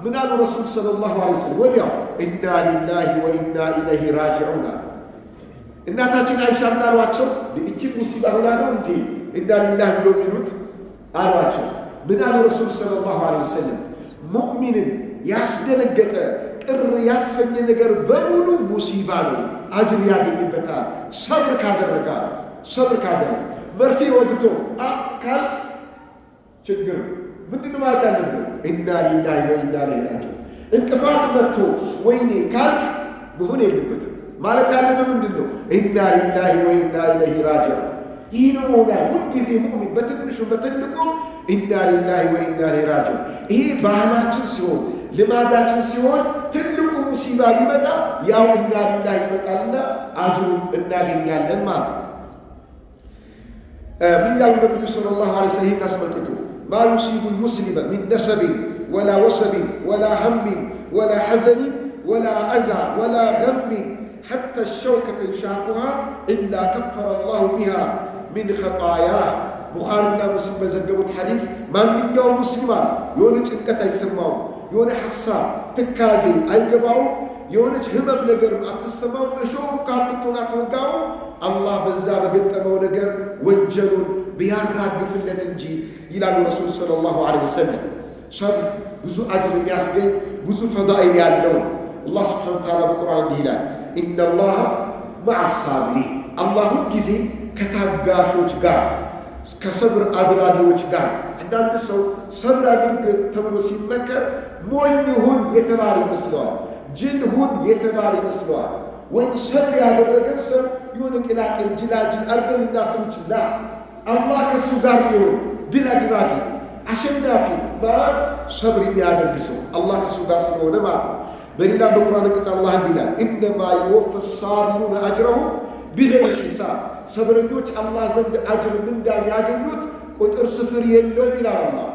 ምን አሉ ረሱል ሰለላሁ ዐለይሂ ወሰለም? ወዲያው ኢና ሊላሂ ወኢና ኢለይሂ ራጂዑን አሉ። እናታችን አይሻ ምን አሏቸው? እቺን ሙሲባ ሆና ነው እንዴ ኢና ሊላሂ ብሎ የሚሉት አሏቸው። ምን አሉ ረሱል ሰለላሁ ዐለይሂ ወሰለም? ሙእሚንን ያስደነገጠ ቅር ያሰኘ ነገር በሙሉ ሙሲባ ነው፣ አጅር ያገኝበታል ሰብር ካደረጋ። ሰብር ካደረገ መርፌ ወግቶ ካልክ ችግር ምንድን ማለት ያለብን? ኢና ሊላሂ ወኢና ኢለይሂ ራጂዑን። እንቅፋት መጥቶ ወይኔ ካልክ መሆን የለበትም። ማለት ያለብን ምንድን ነው? ኢና ሊላሂ ወኢና ኢለይሂ ራጂዑን። ይህ ነው መሆናል። ሁልጊዜ ሙእሚን በትንሹም በትልቁም ኢና ሊላሂ ወኢና ኢለይሂ ራጂዑን። ይሄ ባህላችን ሲሆን ልማዳችን ሲሆን ትልቁ ሙሲባ ቢመጣ ያው ኢና ሊላሂ ይመጣልና አጅሩን እናገኛለን ማለት ነው። ምን ይላሉ ነቢዩ ሰለላሁ ዐለይሂ ወሰለም ይህን አስመልክቶ? ማ ዩሲቡ ልሙስሊመ ሚን ነሰብን ወላ ወሰብን ወላ ሀምን ወላ ሐዘንን ወላ አዛ ወላ ገምን ሐታ ሸውከተ ዩሻኩሃ ኢላ ከፈረ አላሁ ቢሃ ሚን ኸጣያህ። ቡኻሪና ሙስሊም በዘገቡት ሐዲስ ማንኛውም ሙስሊም አለ የሆነ ጭንቀት አይሰማውም፣ የሆነ ሐሳብ ትካዜ አይገባውም፣ የሆነች ህመም ነገርም አትሰማውም፣ እሾህም ካብቶን አትወጋውም። አላህ በዛ በገጠመው ነገር ወንጀሉን ቢያራግፍለት እንጂ ይላሉ ረሱል ሰለላሁ ዐለይሂ ወሰለም። ሰብር ብዙ አጅር የሚያስገኝ ብዙ ፈዳኢል ያለው ነው። አላህ ስብሓነሁ ወተዓላ በቁርአን እንዲህ ይላል፣ ኢነላህ መዐ ሳቢሪን። አላህ ሁልጊዜ ከታጋሾች ጋር ከሰብር አድራጊዎች ጋር። አንዳንድ ሰው ሰብር አድርግ ተብሎ ሲመከር ሞኝ ሁን የተባለ ይመስለዋል፣ ጅል ሁን የተባለ ይመስለዋል። ወይም ሰብር ያደረገን ሰው የሆነ ቅላቅል ጅላጅል አድርገን ልናስብ ይችላል። አላህ ከእሱ ጋር ቢሆን ድል አድራጊ አሸናፊ ማን? ሰብር የሚያደርግ ሰው አላህ ከእሱ ጋር ስለሆነ ማለት ነው። በሌላ በቁርአን አንቀጽ አላህ እንዲህ ይላል፣ ኢነማ የወፈ ሳቢሩነ አጅረሁም ቢገይሪ ሒሳብ። ሰብረኞች አላህ ዘንድ አጅር ምንዳ የሚያገኙት ቁጥር ስፍር የለውም ይላል አላህ።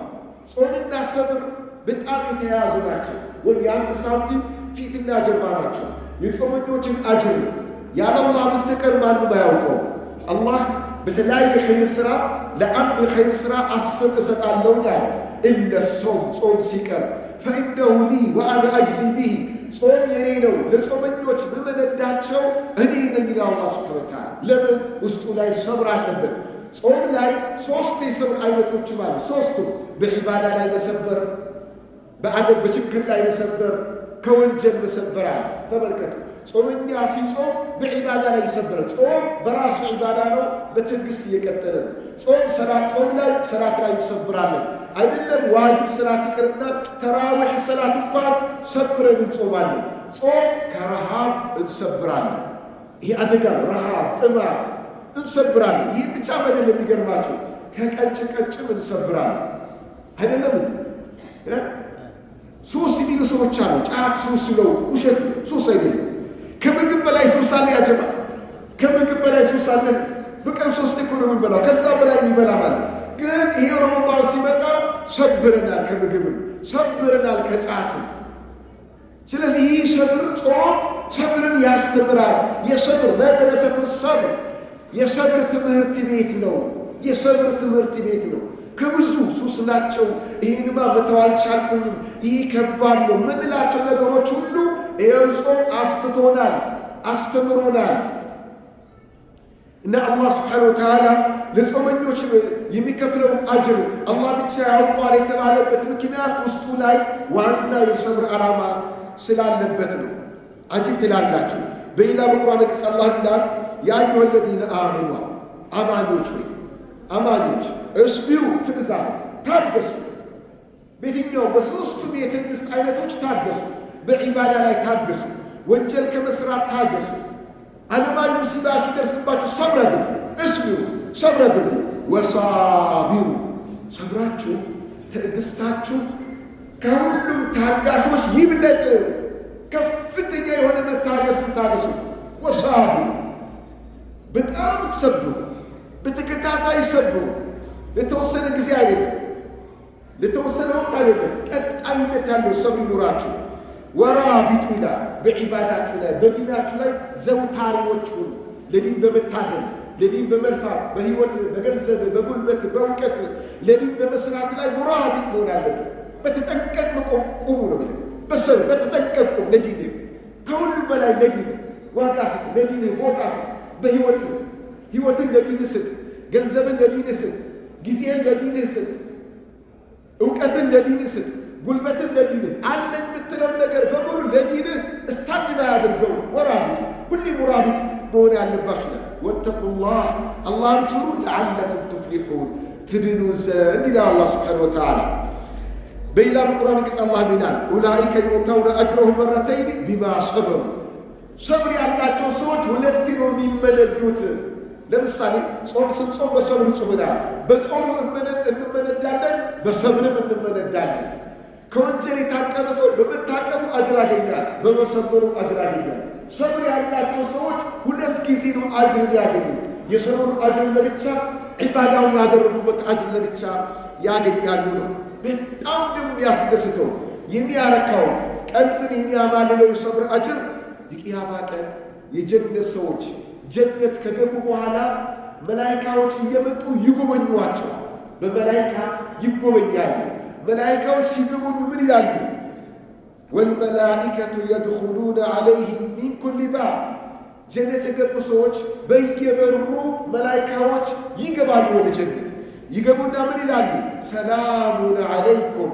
ጾምና ሰብር በጣም የተያያዙ ናቸው፣ ወይም የአንድ ሳንቲም ፊትና ጀርባ ናቸው። የጾመኞችን አጅር ያለ አላህ በስተቀር ማንም አያውቀው። አላህ በተለያየ ኸይር ሥራ ለአንድ ኸይር ሥራ 10 እሰጣለሁ አለ። ኢለ ሶም ጾም ሲቀር ፈኢነሁ ሊ ወአነ አጅዚ ቢሂ ጾም የኔ ነው፣ ለጾመኞች በመነዳቸው እኔ ነኝ ይላል አላህ ሱብሓነሁ ወተዓላ። ለምን? ውስጡ ላይ ሰብር አለበት። ጾም ላይ 3 የሰብር አይነቶችም አሉ። 3ቱም በዒባዳ ላይ መሰበር፣ በአደብ በችግር ላይ መሰበር፣ ከወንጀል መሰበር አለ። ተመልከቱ፣ ጾመኛ ሲጾም በዒባዳ ላይ ይሰበራል። ጾም በራሱ ዒባዳ ነው፣ በትዕግስት እየቀጠለ ነው። ጾም ላይ ሰላት ላይ ይሰብራለን። አይደለም ዋጅብ ሰላት ይቅርና ተራዊሕ ሰላት እንኳን ሰብረን እንጾማለን። ጾም ከረሃብ እንሰብራለን። ይህ አደጋ ነው። ረሃብ፣ ጥማት እንሰብራለን። ይህ ብቻ አይደለም፣ የሚገርማቸው ከቀጭም እንሰብራለን። አይደለም ሱስ የሚሉ ሰዎች አሉ። ጫት ሱስ ነው፣ ውሸት ሱስ አይደለም። ከምግብ በላይ ሱስ አለ። ያጀባ ከምግብ በላይ ሱስ አለ። በቀን 3 እኮ ነው የምንበላው፣ ከዛ በላይ የሚበላ ማለት ግን ይሄ ረመዳን ሲመጣ ሰብረናል፣ ከምግብም ሰብረናል፣ ከጫትም። ስለዚህ ይህ ሰብር ጾም ሰብርን ያስተምራል። የሰብር መድረሰቱ ሰብር የሰብር ትምህርት ቤት ነው። የሰብር ትምህርት ቤት ነው። ከብዙ ሱስ ናቸው፣ ይህንማ መተው አልቻልኩኝም፣ ይህ ከባድ ነው ምንላቸው ነገሮች ሁሉ ይኸው ጾም አስትቶናል፣ አስተምሮናል። እና አላህ ስብሓነሁ ወተዓላ ለጾመኞች የሚከፍለውን አጅር አላህ ብቻ ያውቋል የተባለበት ምክንያት ውስጡ ላይ ዋና የሰብር ዓላማ ስላለበት ነው። አጅብ ትላላችሁ። በሌላ በቁርአን ቅጽ አላህ ይላል ያ አዩሀ ለዚነ አመኑ፣ አማኞች ወይ አማኞች እስቢሩ፣ ትእዛዝ ታገሱ። በየትኛው በሦስቱም የትዕግሥት አይነቶች ታገሱ። በዒባዳ ላይ ታገሱ፣ ወንጀል ከመስራት ታገሱ። ዓለማዊ ሙሲባ ሲደርስባችሁ ሰብር አድርጉ። እስቢሩ፣ ሰብር አድርጉ። ወሳቢሩ፣ ሰብራችሁ ትዕግሥታችሁ ከሁሉም ታጋሶች ይብለጥ። ከፍተኛ የሆነ መታገስን ታገሱ። ወሳቢሩ፣ በጣም ሰብሩ፣ በተከታታይ ሰብሩ። ለተወሰነ ጊዜ አይደለም፣ ለተወሰነ ወቅት አይደለም፣ ቀጣይነት ያለው ሰብር ይኑራችሁ። ወራቢጡ ይላል በዒባዳችሁ ላይ በዲናችሁ ላይ ዘውታሪዎች ሁኑ። ለዲን በመታገል ለዲን በመልፋት በህይወት በገንዘብ በጉልበት በእውቀት ለዲን በመስራት ላይ ሙራቢጥ መሆን አለበት። በተጠንቀቅ ቁሙ ነው ብለ በሰብር በተጠንቀቅ ቁም። ለዲን ከሁሉ በላይ ለዲን ዋጋ ስጥ፣ ለዲን ቦታ ስጥ። ህይወትን ለዲን ስጥ፣ ገንዘብን ለዲን ስጥ፣ ጊዜን ለዲን ስጥ፣ እውቀትን ለዲን ስጥ፣ ጉልበትን ለዲንህ አለ የምትለው ነገር በሙሉ ለዲንህ እስታንድ ያድርገው። ወራቢጥ ሁሌ ሙራቢጥ መሆን ያለባችሁ ነው። ወተቁላህ አላህን ፍሩ፣ ለዓለኩም ቱፍሊሑን ትድኑ ዘንድ ይላል አላህ ሱብሓነሁ ወተዓላ። በሌላ በቁርአን ቅጽ አላህ ይላል ኡላኢከ ዩእተውነ አጅረሁም መረተይን ቢማ ሰበሩ። ሰብር ያላቸው ሰዎች ሁለቴ ነው የሚመነዱት። ለምሳሌ ጾም ስንጾም በሰብር ጾመናል። በጾሙ እንመነዳለን፣ በሰብርም እንመነዳለን። ከወንጀል የታቀበ ሰው በመታቀቡ አጅር ያገኛል፣ በመሰበሩ አጅር ያገኛል። ሰብር ያላቸው ሰዎች ሁለት ጊዜ ነው አጅር ያገኙት። የሰበሩ አጅር ለብቻ፣ ዒባዳውን ያደረጉበት አጅር ለብቻ ያገኛሉ ነው። በጣም ደግሞ ያስደስተው የሚያረካው ቀልብን የሚያማልለው የሰብር አጅር የቂያማ ቀን የጀነት ሰዎች ጀነት ከገቡ በኋላ መላኢካዎች እየመጡ ይጎበኙዋቸዋል። በመላኢካ ይጎበኛሉ። መላኢካዎች ሲገቡኙ ምን ይላሉ? ወልመላኢከቱ የድኹሉነ ዐለይሂም ሚን ኩሊ ባብ። ጀነት የገቡ ሰዎች በየበሩ መላኢካዎች ይገባሉ ወደ ጀነት። ይገቡና ምን ይላሉ? ሰላሙን ዐለይኩም፣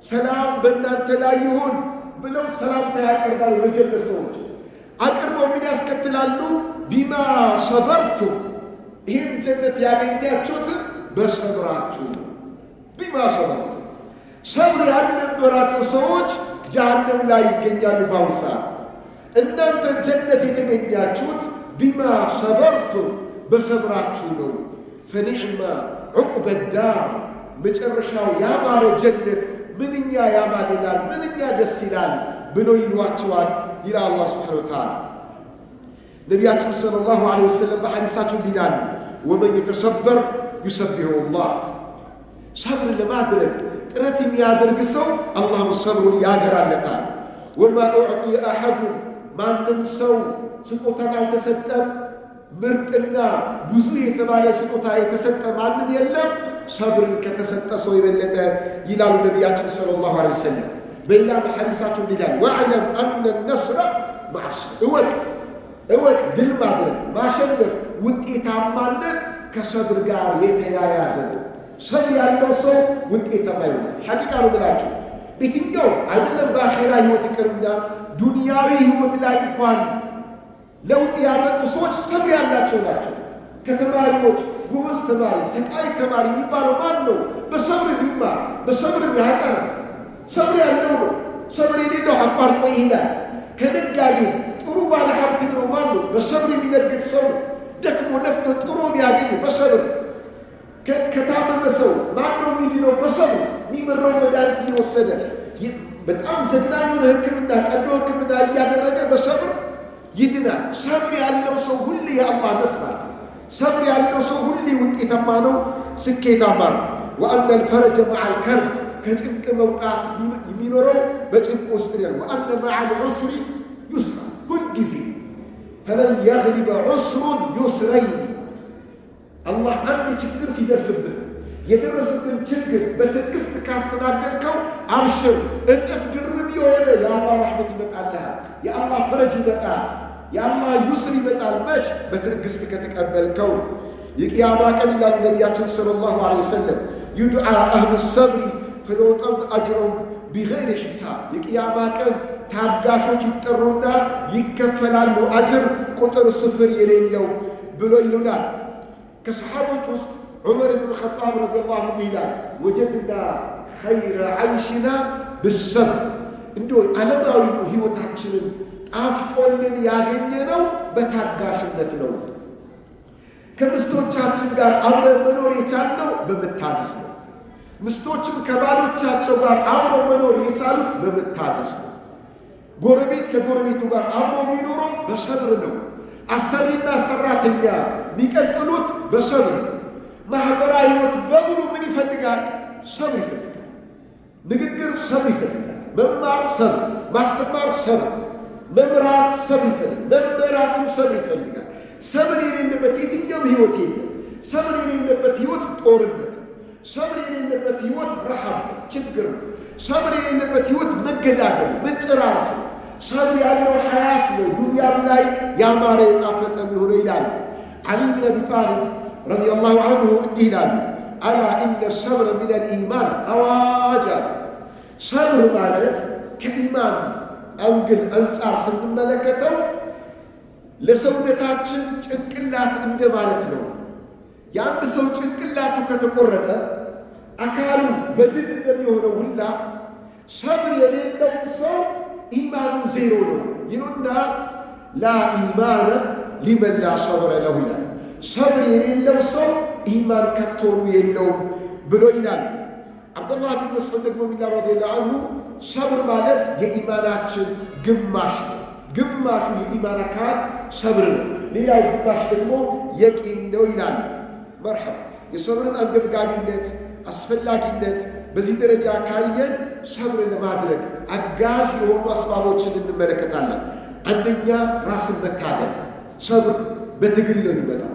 ሰላም በእናንተ ላይ ይሁን ብለው ሰላምታ ያቀርባሉ ለጀነት ሰዎች። አቅርበው ምን ያስከትላሉ? ቢማ ሰበርቱም፣ ይህን ጀነት ያገኛችሁት በሰብራችሁ ነው። ቢማ ሰበርቱም፣ ሰብር ያልነበራቸው ሰዎች ጀሃነም ላይ ይገኛሉ በአሁኑ ሰዓት። እናንተ ጀነት የተገኛችሁት ቢማ ሰበርቱም፣ በሰብራችሁ ነው። ፈኒዕማ ዑቅበ ዳር፣ መጨረሻው ያማረ ጀነት ምንኛ ያማልላል፣ ምንኛ ደስ ይላል ብሎ ይሏቸዋል ይላል አላህ ሱብሓነሁ ወተዓላ። ነቢያችን ሰለላሁ ዐለይሂ ወሰለም በሐዲሳቸው ይላሉ ወመን የተሰበር ዩሰቢሁ ላህ። ሰብር ለማድረግ ጥረት የሚያደርግ ሰው አላህ ሰብሩን ያገራለታል። ወማ ኡዕጢየ አሐዱን፣ ማንም ሰው ስጦታን አልተሰጠም፣ ምርጥና ብዙ የተባለ ስጦታ የተሰጠ ማንም የለም ሰብርን ከተሰጠ ሰው የበለጠ ይላሉ ነቢያችን ሰለላሁ ዐለይሂ ወሰለም። በሌላ በሐዲሳቸው ይላል ወዕለም አነ ነስረ መዐ እወቅ ድል ማድረግ ማሸነፍ ውጤታማነት ከሰብር ጋር የተያያዘ ነው። ሰብር ያለው ሰው ውጤታማ ይሆናል። ሐቂቃ ነው ብላችሁ በየትኛው አይደለም በአኼራ ህይወት ይቅርና ዱንያዊ ህይወት ላይ እንኳን ለውጥ ያመጡ ሰዎች ሰብር ያላቸው ናቸው። ከተማሪዎች ጉብዝ ተማሪ ሰቃይ ተማሪ የሚባለው ማን ነው? በሰብር የሚማር በሰብር የሚያጠና ሰብር ያለው ነው። ሰብር የሌለው አቋርጦ ይሄዳል። ከነጋዴ ጥሩ ባለ ሀብት ነው ማን ነው? በሰብር የሚነግድ ሰው ነው። ደክሞ ለፍቶ ጥሩ የሚያገኝ በሰብር። ከታመመ ሰው ማን ነው የሚድነው? በሰብር። የሚመራው መድኃኒት እየወሰደ በጣም ዘግናኙን ሕክምና ቀዶ ሕክምና እያደረገ በሰብር ይድናል። ሰብር ያለው ሰው ሁሌ የአላህ መስማት፣ ሰብር ያለው ሰው ሁሌ ውጤታማ ነው፣ ስኬታማ ነው። ወአነ አልፈረጀ መዐል ከርብ፣ ከጭንቅ መውጣት የሚኖረው በጭንቅ ውስጥ ነው። ወአነ መዐል ዑስሪ ዩስራ፣ ሁልጊዜ ፈለን የግሊበ ዑስሩን ዩስረይኒ፣ አላህ አንድ ችግር ሲደርስብህ የደረሰብን ችግር በትዕግስት ካስተናገድከው አብሽር፣ እጥፍ ድርብ የሆነ የአላህ ረሕመት ይመጣልሃል፣ የአላህ ፈረጅ ይመጣል፣ የአላህ ዩስር ይመጣል። መች? በትዕግስት ከተቀበልከው። የቅያማ ቀን ይላሉ ነቢያችን ሰለላሁ ዐለይሂ ወሰለም ዩድዓ አህሉ ሰብሪ ፈዩዕጠው አጅረሁም ቢገይሪ ሒሳብ። የቅያማ ቀን ታጋሾች ይጠሩና ይከፈላሉ አጅር ቁጥር ስፍር የሌለው ብሎ ይሉናል። ከሰሓቦች ውስጥ ዑመር ብን ኸጣብ ረዲየላሁ ዐንሁ ይላል ወጀድና ኸይረ ዐይሽና ብሰብር። እንዲሁ ዓለማዊ ሕይወታችንን ጣፍጦልን ያገኘነው በታጋሽነት ነው። ከምስቶቻችን ጋር አብረን መኖር የቻልነው በመታገስ ነው። ምስቶችም ከባሎቻቸው ጋር አብሮ መኖር የቻሉት በመታገስ ነው። ጎረቤት ከጎረቤቱ ጋር አብሮ የሚኖረው በሰብር ነው። አሰሪና ሰራተኛ የሚቀጥሉት በሰብር ነው። ማህበራዊ ህይወት በሙሉ ምን ይፈልጋል? ሰብር ይፈልጋል። ንግግር ሰብር ይፈልጋል። መማር ሰብር፣ ማስተማር ሰብር፣ መምራት ሰብር ይፈልጋል። መመራትም ሰብር ይፈልጋል። ሰብር የሌለበት የትኛውም ህይወት የለም። ሰብር የሌለበት ህይወት ጦርነት፣ ሰብር የሌለበት ህይወት ረሃብ ነው፣ ችግር ነው። ሰብር የሌለበት ህይወት መገዳደል፣ መጨራረስ ነው። ሰብር ያለው ሐያት ነው። ዱንያም ላይ ያማረ የጣፈጠ የሚሆነው ይላሉ ዓሊ ብን አቢ ጣሊብ ረዲየላሁ ዐንሁ እንዲህ ይላሉ አላ ኢነ ሰብረ ሚነል ኢማን አዋጅ አሉ። ሰብር ማለት ከኢማን አንግል አንጻር ስንመለከተው ለሰውነታችን ጭንቅላት እንደማለት ነው። የአንድ ሰው ጭንቅላቱ ከተቆረጠ አካሉ በድን እንደሚሆነው ሁላ ሰብር የሌለው ሰው ኢማኑ ዜሮ ነው ይሉና ላ ኢማነ ሊመን ላ ሰብረ ለሁ ይላል። ሰብር የሌለው ሰው ኢማን ከቶኑ የለውም ብሎ ይላል። አብዱላህ ብን መስዑድ ደግሞ ሚላል ረዲየላሁ ዐንሁ ሰብር ማለት የኢማናችን ግማሽ ነው። ግማሹ የኢማን አካል ሰብር ነው፣ ሌላው ግማሽ ደግሞ የቂን ነው ይላል። መርሐባ። የሰብርን አንገብጋቢነት አስፈላጊነት በዚህ ደረጃ ካየን ሰብር ለማድረግ አጋዥ የሆኑ አስባቦችን እንመለከታለን። አንደኛ ራስን መታገል። ሰብር በትግል ነው የሚመጣው፣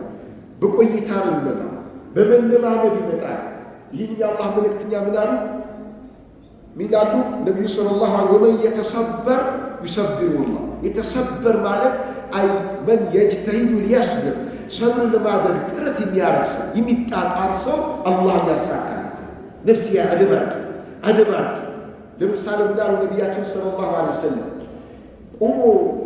በቆይታ ነው የሚመጣው፣ በመለማመድ ይመጣል። ይህን የአላህ መልእክተኛ ምን አሉ? ሚላሉ ነቢዩ ሰለላሁ ዐለይሂ ወሰለም ወመን የተሰበር ይሰብሩላህ። የተሰበር ማለት አይ መን የጅተሂዱ ሊያስብር፣ ሰብር ለማድረግ ጥረት የሚያደርግ ሰው የሚጣጣር ሰው አላህ ያሳካል። ነፍስያ አደባርክ። ለምሳሌ ምናሉ ነቢያችን ሰለላሁ ዐለይሂ ወሰለም ቁሞ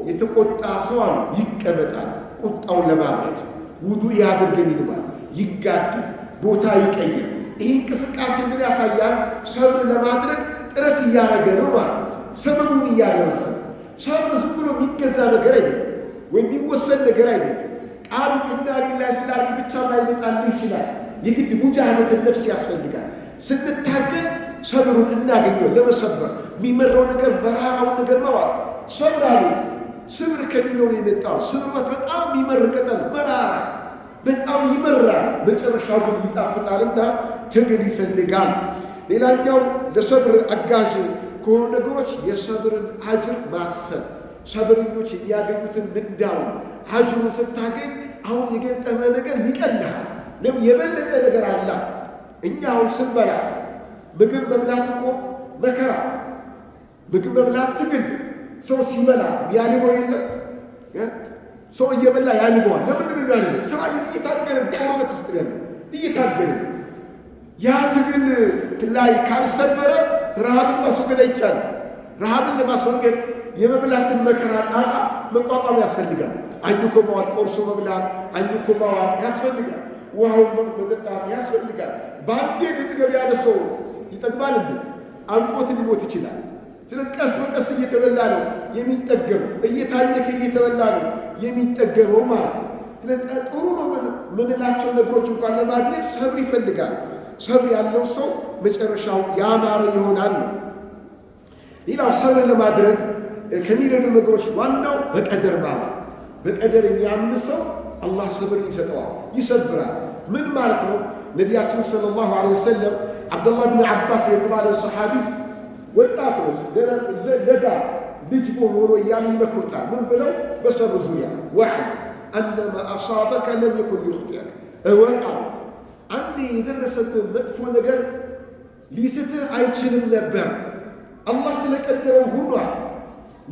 የተቆጣ ሰው አሉ ይቀመጣል ቁጣውን ለማብረድ፣ ውዱእ ያድርግ ይልማል፣ ይጋድም፣ ቦታ ይቀይር። ይህ እንቅስቃሴ ምን ያሳያል? ሰብር ለማድረግ ጥረት እያደረገ ነው ማለት ነው። ሰበቡን እያደረሰ ነው። ሰብር ዝም ብሎ የሚገዛ ነገር አይደለም፣ ወይም የሚወሰን ነገር አይደለም። ቃሉ ኢና ሊላሂ ስላልክ ብቻ ላይመጣልህ ይችላል። የግድ ሙጃሃደትን ነፍስ ያስፈልጋል። ስንታገል ሰብሩን እናገኘው። ለመሰበር የሚመራው ነገር መራራውን ነገር መዋጥ ሰብር አሉ። ስብር ከሚለው ነው የመጣው። ስብር በጣም የሚመር ቅጠል መራራ በጣም ይመራል፣ መጨረሻው ግን ይጣፍጣልና ትግል ይፈልጋል። ሌላኛው ለሰብር አጋዥ ከሆኑ ነገሮች የሰብርን አጅር ማሰብ። ሰብረኞች የሚያገኙትን ምንዳውን አጅሩን ስታገኝ አሁን የገጠመ ነገር ይቀልሃል። ለምን? የበለጠ ነገር አላ። እኛ አሁን ስንበላ ምግብ መብላት እኮ መከራ፣ ምግብ መብላት ትግል። ሰው ሲበላ ያልበው የለም? ሰው እየበላ ያልበዋል። ለምንድን ነው ያልበው? ስራ እየታገልን ጦርነት ውስጥ ያለ እየታገልን ያ ትግል ላይ ካልሰበረ ረሃብን ማስወገድ አይቻልም። ረሃብን ለማስወገድ የመብላትን መከራ ጣጣ መቋቋም ያስፈልጋል። አኝኮ ማዋጥ፣ ቆርሶ መብላት፣ አኝኮ ማዋጥ ያስፈልጋል። ውሃውን መጠጣት ያስፈልጋል። በአንዴ ልጥገብ ያለ ሰው ይጠግባል እንዴ? አንቆት ሊሞት ይችላል። ስለዚህ ቀስ በቀስ እየተበላ ነው የሚጠገበው፣ እየታኘከ እየተበላ ነው የሚጠገበው ማለት ነው። ስለዚህ ጥሩ ነው ምንላቸው ነገሮች እንኳን ለማግኘት ሰብር ይፈልጋል። ሰብር ያለው ሰው መጨረሻው ያማረ ይሆናል ነው። ሌላው ሰብር ለማድረግ ከሚረዱ ነገሮች ዋናው በቀደር ማመን። በቀደር የሚያምን ሰው አላህ ሰብር ይሰጠዋል፣ ይሰብራል። ምን ማለት ነው? ነቢያችን ሰለላሁ ዐለይሂ ወሰለም አብዱላህ ብን አባስ የተባለ ሰሓቢ ወጣት ነው፣ ለጋ ልጅ ሆኖ እያሉ ይመክሩታል። ምን ብለው? በሰብር ዙሪያ ወዕለም አነማ አሳበከ ለም የኩን ሊኽጢአክ፣ እወቃት። አንዴ የደረሰብህ መጥፎ ነገር ሊስትህ አይችልም ነበር። አላህ ስለቀደረው ሆኗል።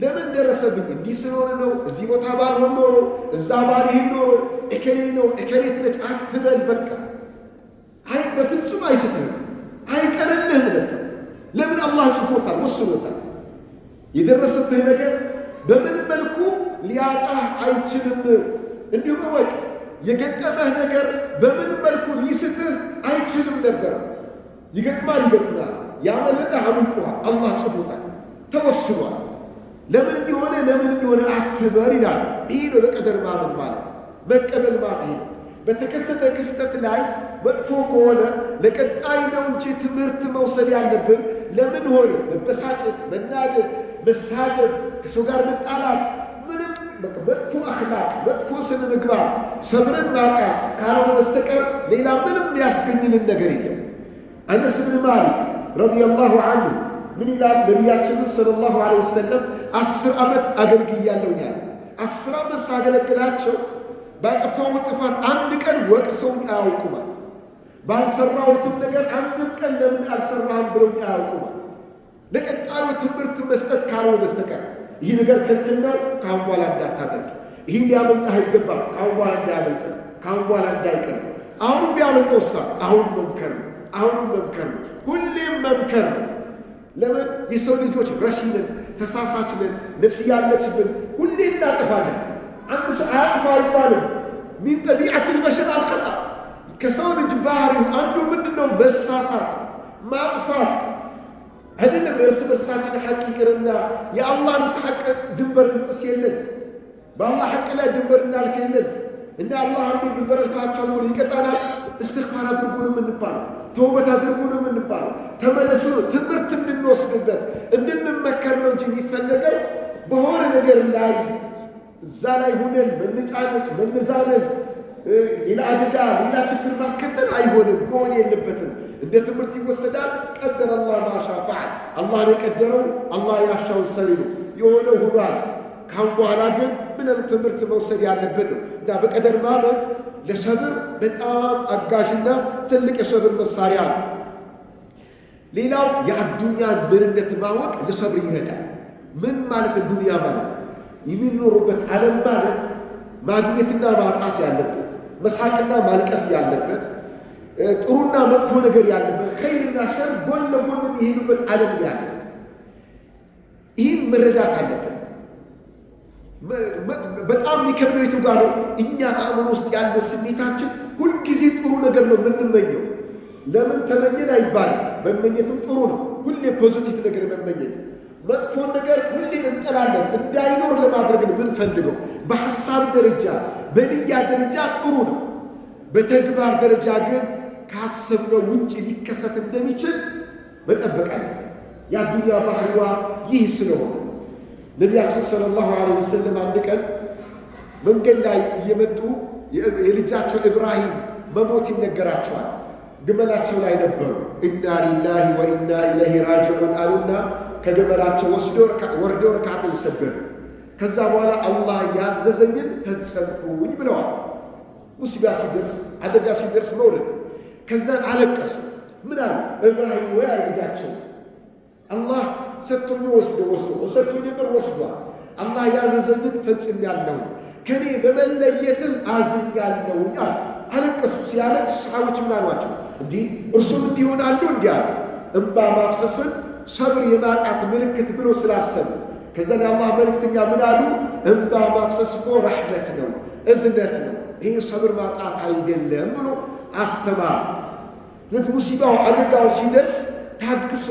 ለምን ደረሰብኝ? እንዲህ ስለሆነ ነው። እዚህ ቦታ ባልሆን ኖሮ፣ እዛ ባልሄድ ኖሮ፣ እከሌ ነው እከሌት ነች አትበል። በቃ በፍጹም አይስትህም፣ አይቀርልህም ነበር። ለምን? አላህ ጽፎታል፣ ወስኖታል። የደረሰብህ ነገር በምን መልኩ ሊያጣህ አይችልም። እንዲሁም እወቅ፣ የገጠመህ ነገር በምን መልኩ ሊስትህ አይችልም ነበር። ይገጥማል፣ ያመለጠህ አምልጦሃል። አላህ ጽፎታል፣ ተወስኗል። ለምን እንዲሆነ አትበል ይላል። ይህ ነው በቀደር ማመን ማለት፣ መቀበል ማለት ይህ ነው። በተከሰተ ክስተት ላይ መጥፎ ከሆነ ለቀጣይ ነው እንጂ ትምህርት መውሰድ ያለብን ለምን ሆነ መበሳጨት፣ መናደድ፣ መሳደብ፣ ከሰው ጋር መጣላት፣ ምንም መጥፎ አኽላቅ፣ መጥፎ ስነ ምግባር፣ ሰብርን ማጣት ካልሆነ በስተቀር ሌላ ምንም ያስገኝልን ነገር የለም። አነስ ብን ማሊክ ረዲየላሁ ዐንሁ ምን ይላል? ነቢያችንን ሰለላሁ ዐለይሂ ወሰለም 10 ዓመት አገልግያለሁ ያለ። 10 ዓመት ሳገለግላቸው ባጠፋው ጥፋት አንድ ቀን ወቅሰውኝ አያውቁማል። ባልሰራሁትም ነገር አንድም ቀን ለምን አልሰራህም ብለውኝ አያውቁማል። ለቀጣዩ ትምህርት መስጠት ካልሆነ በስተቀር ይህ ነገር ክልክል ነው፣ ካሁን በኋላ እንዳታደርግ፣ ይህን ሊያመልጥህ አይገባም፣ ካሁን በኋላ እንዳያመልጥህ፣ ካሁን በኋላ እንዳይቀር። አሁንም ቢያመልጠው አሁንም መምከር ነው፣ ሁሌም መምከር ነው። ለምን? የሰው ልጆች ረሺንን፣ ተሳሳችንን፣ ነፍስ ያለችብን፣ ሁሌ እናጠፋለን። አንድ ሰው አያጥፋ አይባልም። ሚን ጠቢዐቲል በሸር አልኸጣ፣ ከሰው ልጅ ባህሪው አንዱ ምንድነው? መሳሳት፣ ማጥፋት አይደለም። እርስ በርሳችን ሐቅ ይቅርና የአላህን ሐቅ ድንበር እንጥስ የለን፣ በአላህ ሐቅ ላይ ድንበር እናልፍ የለን። እና አላህ አንዱ ድንበር አልፋችኋል ብሎ ይቀጣናል። እስትግፋር አድርጉ ነው የምንባለው፣ ተውበት አድርጉ ነው የምንባለው፣ ተመለሱ ነው። ትምህርት እንድንወስድበት እንድንመከር ነው እንጂ የሚፈለገው በሆነ ነገር ላይ እዛ ላይ ሁነን መነጫነጭ፣ መነዛነዝ፣ ሌላ አደጋ፣ ሌላ ችግር ማስከተል አይሆንም፣ መሆን የለበትም። እንደ ትምህርት ይወሰዳል። ቀደረ አላህ ማሻ ፈዐል፣ አላህ ነው የቀደረው፣ አላህ ያሻውን ሰሪ ነው። የሆነው ሆኗል። ካሁን በኋላ ግን ምንም ትምህርት መውሰድ ያለብን ነው እና በቀደር ማመን ለሰብር በጣም አጋዥና ትልቅ የሰብር መሳሪያ ነው። ሌላው የአዱንያን ምንነት ማወቅ ለሰብር ይረዳል። ምን ማለት ዱንያ ማለት? የሚኖሩበት ዓለም ማለት ማግኘትና ማጣት ያለበት፣ መሳቅና ማልቀስ ያለበት፣ ጥሩና መጥፎ ነገር ያለበት፣ ኸይርና ሸር ጎን ለጎን የሚሄዱበት ዓለም ያለ። ይህን መረዳት አለብን። በጣም የሚከብደው የቱ ጋር ነው? እኛ አእምሮ ውስጥ ያለው ስሜታችን ሁልጊዜ ጥሩ ነገር ነው የምንመኘው። ለምን ተመኘን አይባልም። መመኘትም ጥሩ ነው፣ ሁሌ ፖዚቲቭ ነገር መመኘት። መጥፎን ነገር ሁሌ እንጠላለን፣ እንዳይኖር ለማድረግ ነው ምንፈልገው። በሐሳብ ደረጃ በንያ ደረጃ ጥሩ ነው። በተግባር ደረጃ ግን ካሰብነው ውጭ ሊከሰት እንደሚችል መጠበቅ አለብን። የአዱንያ ባህሪዋ ይህ ስለሆነ ነቢያችን ሰለላሁ ዐለይሂ ወሰለም አንድ ቀን መንገድ ላይ እየመጡ የልጃቸው ኢብራሂም መሞት ይነገራቸዋል። ግመላቸው ላይ ነበሩ። ኢና ሊላሂ ወኢና ኢለይሂ ራጂዑን አሉና ከግመላቸው ወርደው ረካዓትን ሰገዱ። ከዛ በኋላ አላህ ያዘዘኝን ፈጸምኩኝ ብለዋል። ሙሲባ ሲደርስ፣ አደጋ ሲደርስ መውረድ። ከዛን አለቀሱ። ምን አሉ? ኢብራሂም ወይ ልጃቸው አላህ ሰጥቶኝ ሰጥቶኝ ነበር ወስዷል። አላህ ያዘዘኝን ፈጽሜያለሁ፣ ከኔ በመለየትህ አዝኛለሁ አሉ። አለቀሱ። ሲያለቅሱ ሰሃቦች ምን አሏቸው? እንዲህ እርሱም እንዲሆናሉ እንዲህ አሉ። እንባ ማፍሰስን ሰብር የማጣት ምልክት ብሎ ስላሰቡ ከዛን የአላህ መልእክተኛ ምን አሉ? እንባ ማፍሰስ እኮ ረሕመት ነው፣ እዝነት ነው፣ ይሄ ሰብር ማጣት አይደለም ብሎ አስተማሩ። ስለዚህ ሙሲባው አደጋው ሲደርስ ታግሶ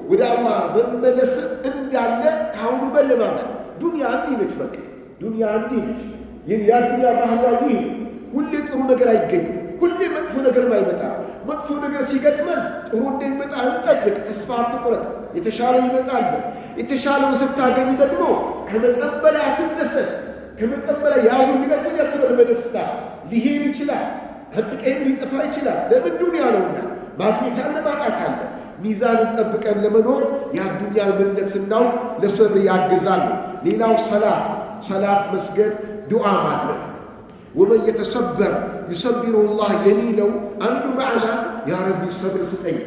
ወደ አላህ መመለስ እንዳለ ካሁኑ መለማመድ። ዱንያ እንዲህ ነች። በቃ ዱንያ እንዲህ ነች። የዱንያ ባህሏ ይህ ነው። ሁሌ ጥሩ ነገር አይገኝም፣ ሁሌ መጥፎ ነገርም አይመጣም። መጥፎ ነገር ሲገጥመን ጥሩ እንደሚመጣ እንጠብቅ፣ ተስፋ አትቁረጥ። የተሻለ ይመጣል። የተሻለውን ስታገኝ ደግሞ ከመጠን በላይ አትደሰት። ከመጠን በላይ ያዙ ሊቀቁኝ አትበል። በደስታ ሊሄድ ይችላል፣ አንድ ቀን ሊጠፋ ይችላል። ለምን? ዱንያ ነውና ማግኘት አለ፣ ማጣት አለ። ሚዛንን ጠብቀን ለመኖር የአዱንያን ምንነት ስናውቅ ለሰብር ያግዛል። ሌላው ሰላት መስገድ፣ ዱዓ ማድረግ። ወመን የተሰበር ዩሰቢሩ ላህ የሚለው አንዱ ማዕና ያ ረቢ ሰብር ስጠኝ፣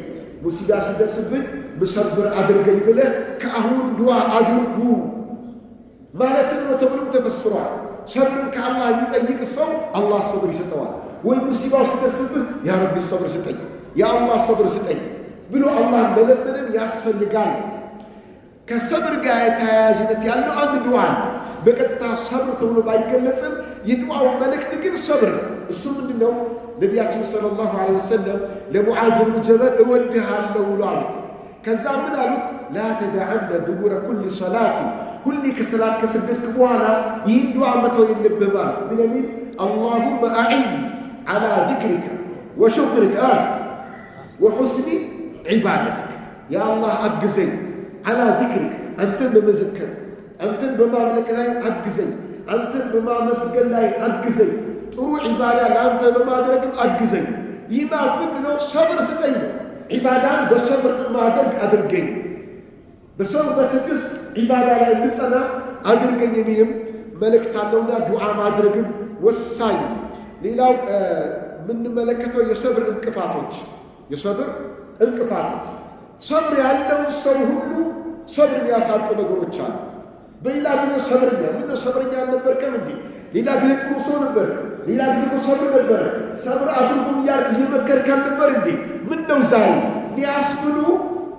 ሙሲባ ሲደርስብኝ ምሰብር አድርገኝ ብለህ ከአሁኑ ዱዓ አድርጉ ማለትም ነው ተብሎም ተፈስሯል። ሰብርን ከአላህ የሚጠይቅ ሰው አላህ ሰብር ይሰጠዋል። ወይ ሙሲባው ሲደርስብህ ያ ረቢ ሰብር ስጠኝ፣ ያ አላህ ሰብር ስጠኝ ብሎ አላህን መለመንም ያስፈልጋል። ከሰብር ጋር ተያያዥነት ያለው አንድ ዱዓ አለ። በቀጥታ ሰብር ተብሎ ባይገለጽም የዱዓው መልእክት ግን ሰብር ነው። እሱ ምንድነው? ነቢያችን ሰለላሁ ዐለይሂ ወሰለም ለሙዓዝ ብን ጀበል እወድሃለሁ ብሎ አሉት። ከዛ ምን አሉት? ላ ተደዐነ ድቡረ ኩል ሰላት፣ ሁሌ ከሰላት ከሰገድክ በኋላ ይህን ዱዓ መተው የለብህ ማለት ምን የሚል አላሁመ አዒኒ ዐላ ዚክሪከ ወሹክሪከ ወሑስኒ ዒባደትክ፣ ያ አላህ አግዘኝ ዐላ ዚክሪክ፣ አንተን በመዘከር አንተን በማምለክ ላይ አግዘኝ፣ አንተን በማመስገን ላይ አግዘኝ፣ ጥሩ ዒባዳ ለአንተ በማድረግም አግዘኝ። ይህ ማለት ምንድነው? ሰብር ስጠኝ ነው። ዒባዳን በሰብር ማድረግ አድርገኝ፣ በሰብር በትዕግስት ዒባዳ ላይ እንድጸና አድርገኝ የሚልም መልእክት አለውና ዱዓ ማድረግም ወሳኝ። ሌላው የምንመለከተው የሰብር እንቅፋቶች ሰብር ያለውን ሰው ሁሉ ሰብር የሚያሳጡ ነገሮች አሉ። በሌላ ጊዜ ሰብረኛ ምነው ሰብረኛ አልነበርከም እንዴ? ሌላ ጊዜ ጥሩ ሰው ነበር፣ ሌላ ጊዜ እኮ ሰብር ነበረ፣ ሰብር አድርጉም እያልክ እየመከርካን ነበር እንዴ? ምነው ዛሬ ሊያስብሉ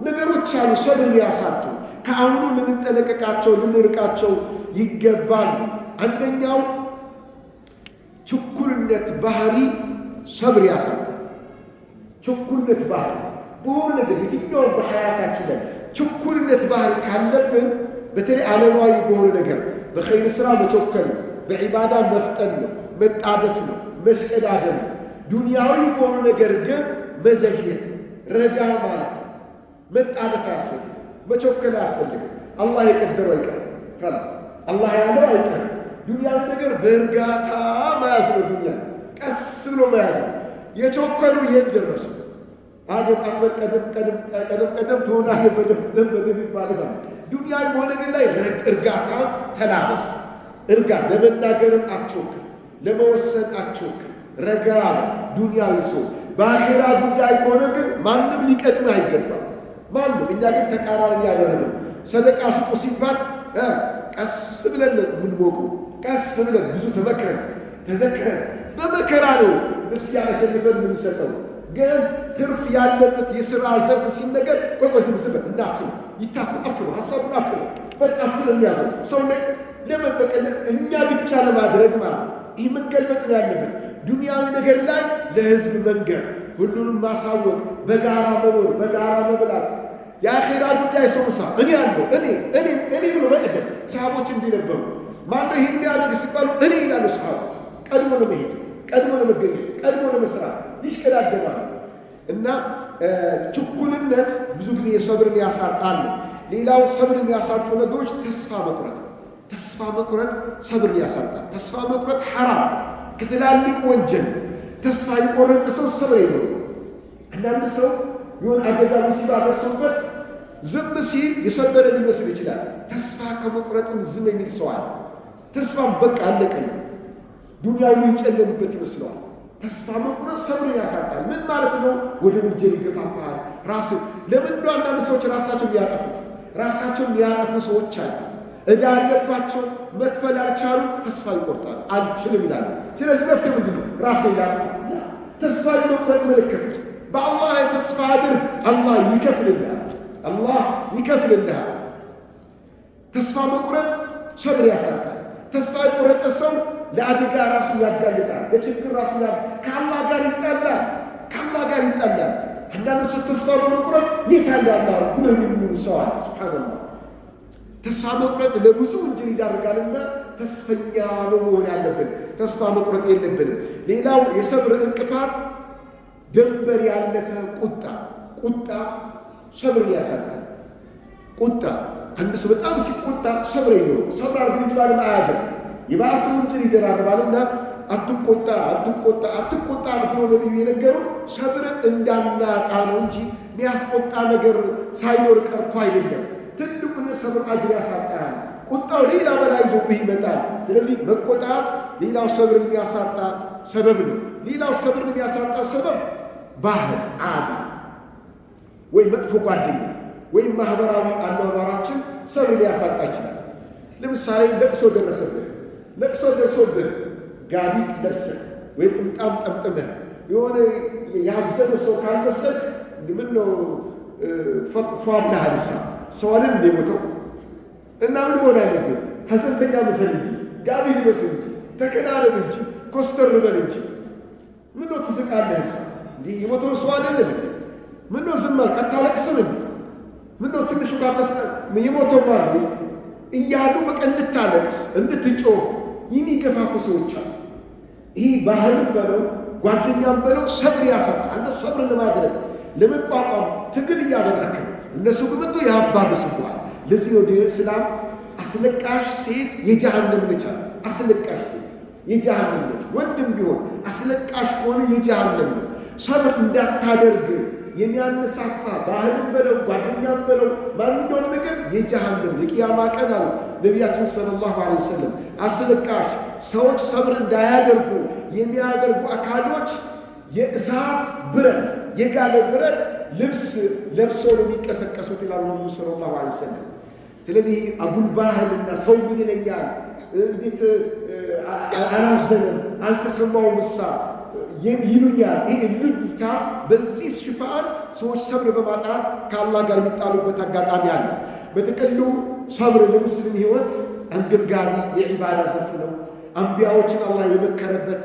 ነገሮች አሉ፣ ሰብር ሊያሳጡ። ከአሁኑ ልንጠነቀቃቸው ልንርቃቸው ይገባል። አንደኛው ችኩልነት ባህሪ ሰብር ያሳጣል። ችኩልነት ባህሪ በሆነ ነገር የትኛውም በሐያታችን ላይ ችኩልነት ባህሪ ካለብን በተለይ ዓለማዊ በሆነ ነገር በኸይር ሥራ መቸኮል ነው፣ በዒባዳ መፍጠን ነው፣ መጣደፍ ነው፣ መስቀዳደም ነው። ዱንያዊ በሆነ ነገር ግን መዘግየት፣ ረጋ ማለት ነው። መጣደፍ አያስፈልግም፣ መቸኮል አያስፈልግም። አላህ የቀደረው አይቀርም፣ خلاص አላህ ያለው አይቀርም። ዱንያዊ ነገር በእርጋታ መያዝ ነው። ዱንያ ቀስ ብሎ መያዝ ነው። የቸኮሉ የት ደረሱ? አደም አትበል ቀደም ትሆናለህ በደም ይባላል። ዱንያዊ በሆነ ነገር ላይ እርጋታ ተላበስ። ለመናገርም አትቸኩል፣ ለመወሰን አትቸኩል፣ ረጋ በል። ዱንያዊ ሰው በአኼራ ጉዳይ ከሆነ ግን ማንም ሊቀድምህ አይገባም። ማንም እኛ ግን ተቃራኒ ያደረግነው ሰደቃ ስጡ ሲባል ቀስ ብለን የምንሞቀው፣ ቀስ ብለን ብዙ ተመክረን ተዘክረን በመከራ ነው ልብስ ያለሰልፈን የምንሰጠው። ግን ትርፍ ያለበት የሥራ ዘርፍ ሲነገር ዝም እናፍነው፣ አፍነው ሐሳቡን አፍነው በጣፍነው የሚያዘው ሰው ላይ ለመበቀል እኛ ብቻ ለማድረግ ማለት ነው። ይህ መገልበጥ ነው ያለበት። ዱንያዊ ነገር ላይ ለህዝብ መንገር፣ ሁሉንም ማሳወቅ፣ በጋራ መኖር፣ በጋራ መብላት። የአኼራ ጉዳይ ሰውሳ እኔ አለው እኔ ብሎ መቀደም። ሰሃቦች እንዲህ ነበሩ። ማነው ይሄን የሚያደርግ ሲባሉ እኔ ይላሉ ሰሃቦች። ቀድሞ ለመሄድ፣ ቀድሞ ለመገኘት፣ ቀድሞ ለመስራት ይሽቀዳደማሉ። እና ችኩልነት ብዙ ጊዜ የሰብርን ያሳጣል። ሌላው ሰብርን ያሳጡ ነገሮች ተስፋ መቁረጥ ሰብርን ያሳጣል። ተስፋ መቁረጥ ሐራም ከትላልቅ ወንጀል። ተስፋ የቆረጠ ሰው ሰብር አይኖርም። አንዳንድ ሰው የሆነ አደጋ ሙሲባ ደርሶበት ዝም ሲል የሰበረ ሊመስል ይችላል። ተስፋ ከመቁረጥም ዝም የሚል ሰው አለ። ተስፋም በቃ አለቀለት፣ ዱንያው ይጨለምበት ይመስለዋል። ተስፋ መቁረጥ ሰብርን ያሳጣል። ምን ማለት ነው? ወደ ወንጀል ይገፋፋል። ለምን ነው አንዳንድ ሰዎች ራሳቸውን ያጠፉ ሰዎች አሉ። ዕዳ አለባቸው፣ መክፈል አልቻሉ፣ ተስፋ ይቆርጣሉ። አልችልም ይላሉ። ስለዚህ መፍትሄ ምንድን ነው? ራስን ያጥፋ። ተስፋ የመቁረጥ ምልክት በአላህ ላይ ተስፋ አድርግ፣ አላህ ይከፍልልሃል። ተስፋ መቁረጥ ሰብር ያሳጣል። ተስፋ የቆረጠ ሰው ለአደጋ ራሱን ያጋልጣል፣ ለችግር ራሱን ከአላህ ጋር ይጣላል። አንዳንድ ሰው ተስፋ በመቁረጥ የታለ አላህ ብሎ የሚሉ ሰው አለ። ሱብሃንአላህ። ተስፋ መቁረጥ ለብዙ ወንጀል ይዳርጋልና ተስፈኛ ነው መሆን ያለብን። ተስፋ መቁረጥ የለብንም። ሌላው የሰብር እንቅፋት ድንበር ያለፈ ቁጣ ሰብርን ያሳጣል። አንድ ሰው በጣም ሲቆጣ ሰብር አይኖርም። ሰብር አድርግ ይባልም አያደርግ፣ የባሰ ወንጀል ይደራርባልና አትቆጣ ብሎ ነቢዩ የነገሩን ሰብርን እንዳናጣ ነው እንጂ የሚያስቆጣ ነገር ሳይኖር ቀርቶ አይደለም። ትልቁን የሰብር አጅር ያሳጣል። ቁጣው ሌላ በላ ይዞብህ ይመጣል። ስለዚህ መቆጣት ሌላው ሰብርን የሚያሳጣ ሰበብ ነው። ሌላው ሰብርን የሚያሳጣ ሰበብ ባህል፣ ዓዳ ወይ መጥፎ ጓደኛ ወይም ማህበራዊ አኗኗራችን ሰብር ሊያሳጣ ይችላል። ለምሳሌ ለቅሶ ደርሶብህ ጋቢ ለብሰህ ወይ ጥምጣም ጠምጥመህ የሆነ ያዘነ ሰው ካልመሰልክ ምን ነው ፈጥፏ ብለሃልሳ ሰው አይደል እንደሞተው እና ምን ሆነ አለብህ? ሐዘንተኛ መሰል እንጂ ጋቢ ልበስ እንጂ ተከናነብ እንጂ ኮስተር በል እንጂ ምን ነው ትስቃለህ? እንዲህ የሞተው ሰው አይደለም እንዴ? ምን ነው ዝም አልክ? አታለቅስም እንዴ? ምን ነው ትንሽ ባታስነ የሞተው ማለት እያሉ በቃ እንድታለቅስ እንድትጮህ የሚገፋፉ ሰዎች አሉ። ይህ ባህልን በለው ጓደኛም በለው ሰብር ያሳጣል። አንተ ሰብር ለማድረግ ለመቋቋም ትግል እያደረክ ነው። እነሱ ግምቶ ያባብስብሃል። ለዚህ ነው ዲን እስላም አስለቃሽ ሴት የጀሃነም ነች። አስለቃሽ ሴት የጀሃነም ነች። ወንድም ቢሆን አስለቃሽ ከሆነ የጀሃነም ነው። ሰብር እንዳታደርግ የሚያነሳሳ ባህልን በለው ጓደኛም በለው ማንኛውም ነገር የጀሃነም የቂያማ ቀን አሉ ነቢያችን ሰለላሁ ዐለይሂ ወሰለም። አስለቃሽ ሰዎች ሰብር እንዳያደርጉ የሚያደርጉ አካሎች የእሳት ብረት የጋለ ብረት ልብስ ለብሰው ነው የሚቀሰቀሱት ይላሉ ነቢዩ ሰለላሁ ዐለይሂ ወሰለም። ስለዚህ አጉል ባህልና ሰው ምን ይለኛል፣ እንዴት አላዘነም አልተሰማውም እሳ ይሉኛል። ይህ ልጅታ በዚህ ሽፋን ሰዎች ሰብር በማጣት ከአላህ ጋር የሚጣሉበት አጋጣሚ አለ። በጥቅሉ ሰብር ለሙስሊም ሕይወት አንገብጋቢ የዒባዳ ዘርፍ ነው። አንቢያዎችን አላህ የመከረበት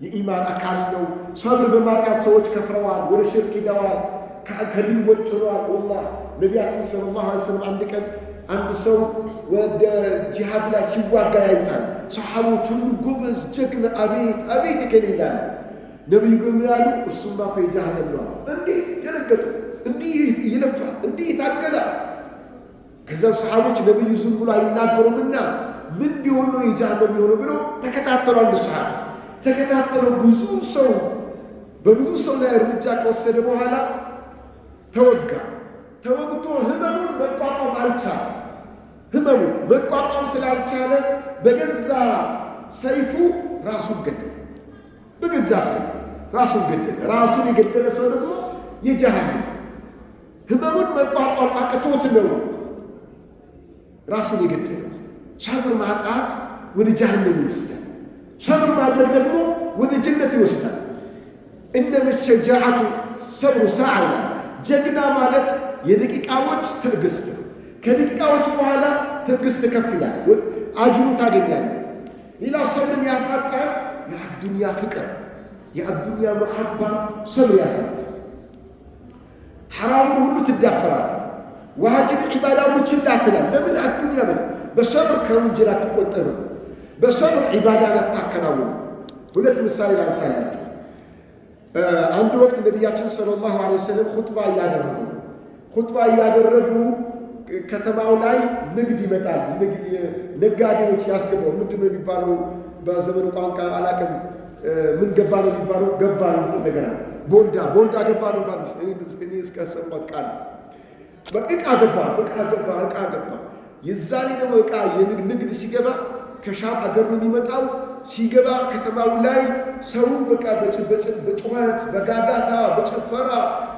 የኢማን አካል ነው። ሰብር በማጣት ሰዎች ከፍረዋል፣ ወደ ሽርክ ሂደዋል፣ ከዲን ወጭነዋል። ወላሂ ነቢያችን ሰለላሁ ዐለይሂ ወሰለም አንድ ቀን አንድ ሰው ወደ ጂሃድ ላይ ሲዋጋ ያዩታል። ሰሓቦች ሁሉ ጎበዝ፣ ጀግና፣ አቤት አቤት ይከለ ይላሉ። ነቢዩ ግን ያሉ እሱማ እኮ የጀሃነም ነው። እንዴት ደነገጡ! እንዲህ እየለፋ እንዲህ የታገላ። ከዛ ሰሓቦች ነቢዩ ዝም ብሎ አይናገሩምና ምን ቢሆን ነው የጀሃነም የሆነው ብሎ ተከታተሉ። አንድ ሰሓባ ተከታተሉ። በብዙ ሰው ላይ እርምጃ ከወሰደ በኋላ ተወግቶ ህመሙን መቋቋም አልቻለ። ህመሙን መቋቋም ስላልቻለ በገዛ ሰይፉ ራሱን ገደለ። በገዛ ሰይፉ ራሱን ገደለ። ራሱን የገደለ ሰው ደግሞ የጀሃነም ህመሙን መቋቋም አቅቶት ነው ራሱን የገደለው። ሰብር ማጣት ወደ ጀሃነም ይወስዳል። ሰብር ማድረግ ደግሞ ወደ ጀነት ይወስዳል። እነመ ሸጃዓቱ ሰብሩ ሰዓ ይላል። ጀግና ማለት የደቂቃዎች ትዕግስት ነው። ከደቂቃዎች በኋላ ትዕግስት ከፍ ይላል፣ አጅሩን ታገኛለህ። ሌላው ሰብርን ያሳጣል የአዱንያ ፍቅር፣ የአዱንያ መሐባ ሰብር ያሳጣል። ሐራሙን ሁሉ ትዳፈራለህ። ዋጅብ ዒባዳውን ችላ ትላለህ። ለምን አዱንያ ብለህ በሰብር ከወንጀል አትቆጠብም። በሰብር ዒባዳን አታከናውንም። ሁለት ምሳሌ ላንሳላችሁ። አንድ ወቅት ነቢያችን ሰለላሁ ዐለይሂ ወሰለም ኹጥባ እያደረጉ ከተማው ላይ ንግድ ይመጣል። ነጋዴዎች ያስገባው ምንድን ነው የሚባለው? በዘመኑ ቋንቋ አላቅም። ምን ገባ ነው የሚባለው? ገባ ነው ነገር አለ። ቦንዳ ገባ ነው ባልስ እኔ እስከሰማሁት ቃል በቃ ገባ። የዛኔ ደግሞ ዕቃ የንግድ ሲገባ ከሻም አገር ነው የሚመጣው። ሲገባ ከተማው ላይ ሰው በቃ በጩኸት በጋጋታ በጨፈራ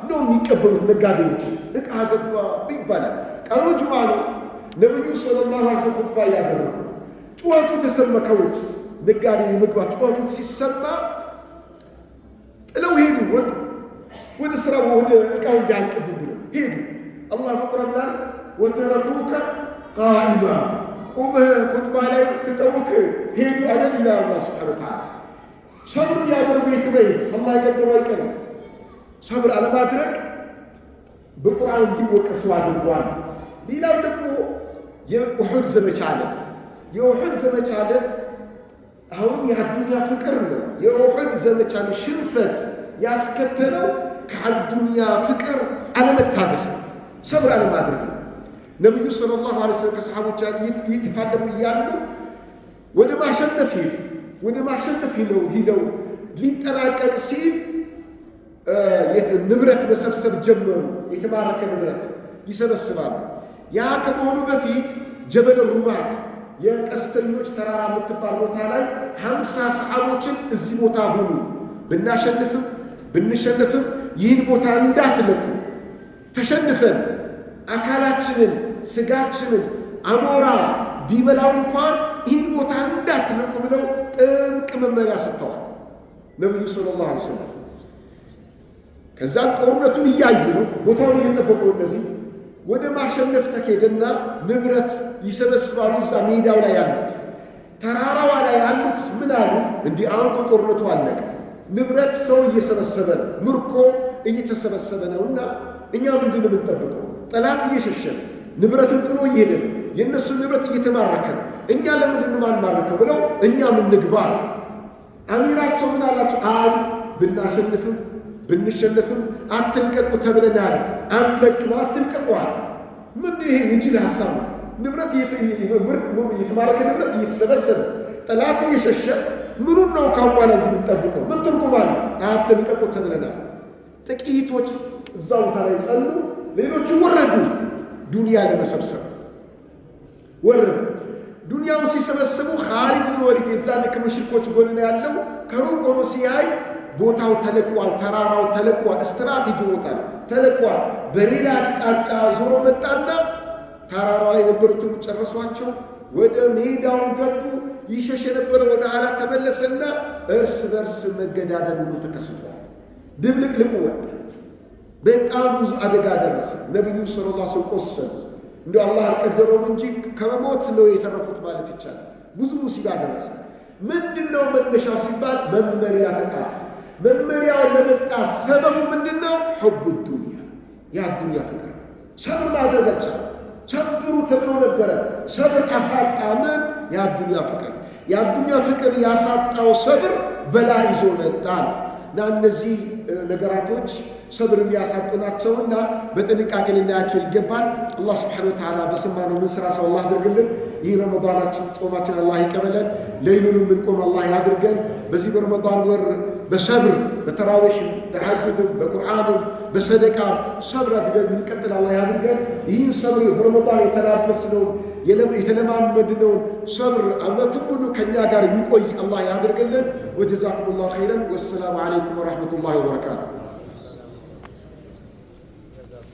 ነው የሚቀበሉት ነጋዴዎች። ዕቃ ገባ ይባላል። ቀኑ ጁማ ነው። ነቢዩ ሰለላሁ ዐለይሂ ወሰለም ኹጥባ እያደረጉ ጩኸቱ ተሰማ ከውጭ። ነጋዴ የመግባት ጩኸቱ ሲሰማ ጥለው ሄዱ። ወደ ስራ ወደ ዕቃው እንዳያልቅብን ብለው ሄዱ። አላህ በቁርአን ላይ ወተረኩከ ቃኢማ ቁመህ ኹጥባ ላይ ትተውክ ሄዱ አደል ይላል አላህ ሱብሓነሁ ወተዓላ። ሰብር ቢያደርጉ የትበይ አላህ የቀደረው አይቀርም። ሰብር አለማድረግ በቁርአን እንዲወቀሱ አድርጓል። ሌላው ደግሞ የኡሑድ ዘመቻ ዕለት አሁን የአዱንያ ፍቅር ነው። የኡሑድ ዘመቻ ሽንፈት ያስከተለው ከአዱንያ ፍቅር አለመታገስ፣ ሰብር አለማድረግ ነው። ነቢዩ ሰለላሁ ዐለይሂ ወሰለም ከሰሓቦቻ እየተፋለሙ እያሉ ወደ ማሸነፍ ሂደው ሊጠናቀቅ ሲል ንብረት መሰብሰብ ጀመሩ። የተማረከ ንብረት ይሰበስባሉ። ያ ከመሆኑ በፊት ጀበል ሩማት የቀስተኞች ተራራ የምትባል ቦታ ላይ 50 ሰሓቦችን እዚህ ቦታ ሁኑ፣ ብናሸንፍም ብንሸነፍም ይህን ቦታ እንዳትለቁ፣ ተሸንፈን አካላችንን ስጋችንን አሞራ ቢበላው እንኳን ይህን ቦታ እንዳትለቁ ብለው ጥብቅ መመሪያ ሰጥተዋል ነብዩ ሰለላሁ ዐለይሂ ወሰለም። ከዛም ጦርነቱን እያዩ ነው፣ ቦታውን እየጠበቁ እነዚህ ወደ ማሸነፍ ተኬደና ንብረት ይሰበስባሉ። እዛ ሜዳው ላይ ያሉት ተራራዋ ላይ ያሉት ምን አሉ? እንዲህ አሁን ጦርነቱ አለቀ፣ ንብረት ሰው እየሰበሰበ ነው፣ ምርኮ እየተሰበሰበ ነውና እኛ ምንድነው የምንጠብቀው? ጠላት እየሸሸ ነው፣ ንብረትን ጥሎ እየሄደ ነው፣ የእነሱ ንብረት እየተማረከ ነው፣ እኛ ለምንድነው ማንማረከው ብለው እኛ ምን ንግባ። አሚራቸው ምን አላቸው? አይ ብናሸንፍም ብንሸነፍም አትልቀቁ ተብለናል፣ አንለቅም፣ አትልቀቁዋል። ምንድን ይሄ የጅል ሐሳብ ነው? ንብረት የተማረከ ንብረት እየተሰበሰበ ጠላት እየሸሸ ምኑን ነው ካዋላ እዚህ የምንጠብቀው? ምን ትርጉም አለ? አትልቀቁ ተብለናል። ጥቂቶች እዛ ቦታ ላይ ጸኑ፣ ሌሎቹ ወረዱ። ዱንያ ለመሰብሰብ ወረዱ። ዱንያውን ሲሰበስቡ ኻሊድ ብን ወሊድ የዛን ከሙሽሪኮች ጎን ነው ያለው። ከሩቅ ሆኖ ሲያይ ቦታው ተለቋል፣ ተራራው ተለቋል፣ ስትራቴጂ ቦታ ተለቋል። በሌላ አቅጣጫ ዞሮ መጣና ተራራው ላይ የነበሩትን ጨረሷቸው። ወደ ሜዳውን ገቡ። ይሸሽ የነበረ ወደ ኋላ ተመለሰና እርስ በርስ መገዳደል ሁሉ ተከስቷል። ድብልቅልቁ ወጣ። በጣም ብዙ አደጋ ደረሰ። ነቢዩ ሰለላሁ ዐለይሂ ወሰለም ቆሰሉ። እንደ አላህ አልቀደረውም እንጂ ከመሞት ነው የተረፉት ማለት ይቻላል። ብዙ ሙሲባ ደረሰ። ምንድነው መነሻው ሲባል መመሪያ ተጣሰ። መመሪያውን ለመጣስ ሰበቡ ምንድነው? ሑቡ ዱንያ፣ ያ ዱንያ ፍቅር። ሰብር ማድረግ አልቻለም። ሰብሩ ተብሎ ነበረ፣ ሰብር አሳጣ። ምን? ያ ዱንያ ፍቅር። ያ ዱንያ ፍቅር ያሳጣው ሰብር በላ ይዞ መጣ ነው። እና እነዚህ ነገራቶች ሰብር የሚያሳጡ ናቸውና በጥንቃቄ ልናያቸው ይገባል። አላህ ስብሓነሁ ወተዓላ በሰማነው ምን ስራ ሰው አላህ አድርግልን። ይህ ረመዳናችን ጾማችን አላህ ይቀበለን። ሌይሉንም ምንቆም አላህ ያድርገን። በዚህ በረመዳን ወር በሰብር በተራዊሕም ተሐጁድም በቁርአንም በሰደቃም ሰብር አድርገን ምንቀጥል አላህ ያድርገን። ይህን ሰብር በረመዳን የተላበስነውን የተለማመድነውን ሰብር ዓመቱን ሙሉ ከእኛ ጋር የሚቆይ አላህ ያድርግልን። ወጀዛኩም ላሁ ኸይረን። ወሰላሙ ዓለይኩም ወረሕመቱላሂ ወበረካቱ።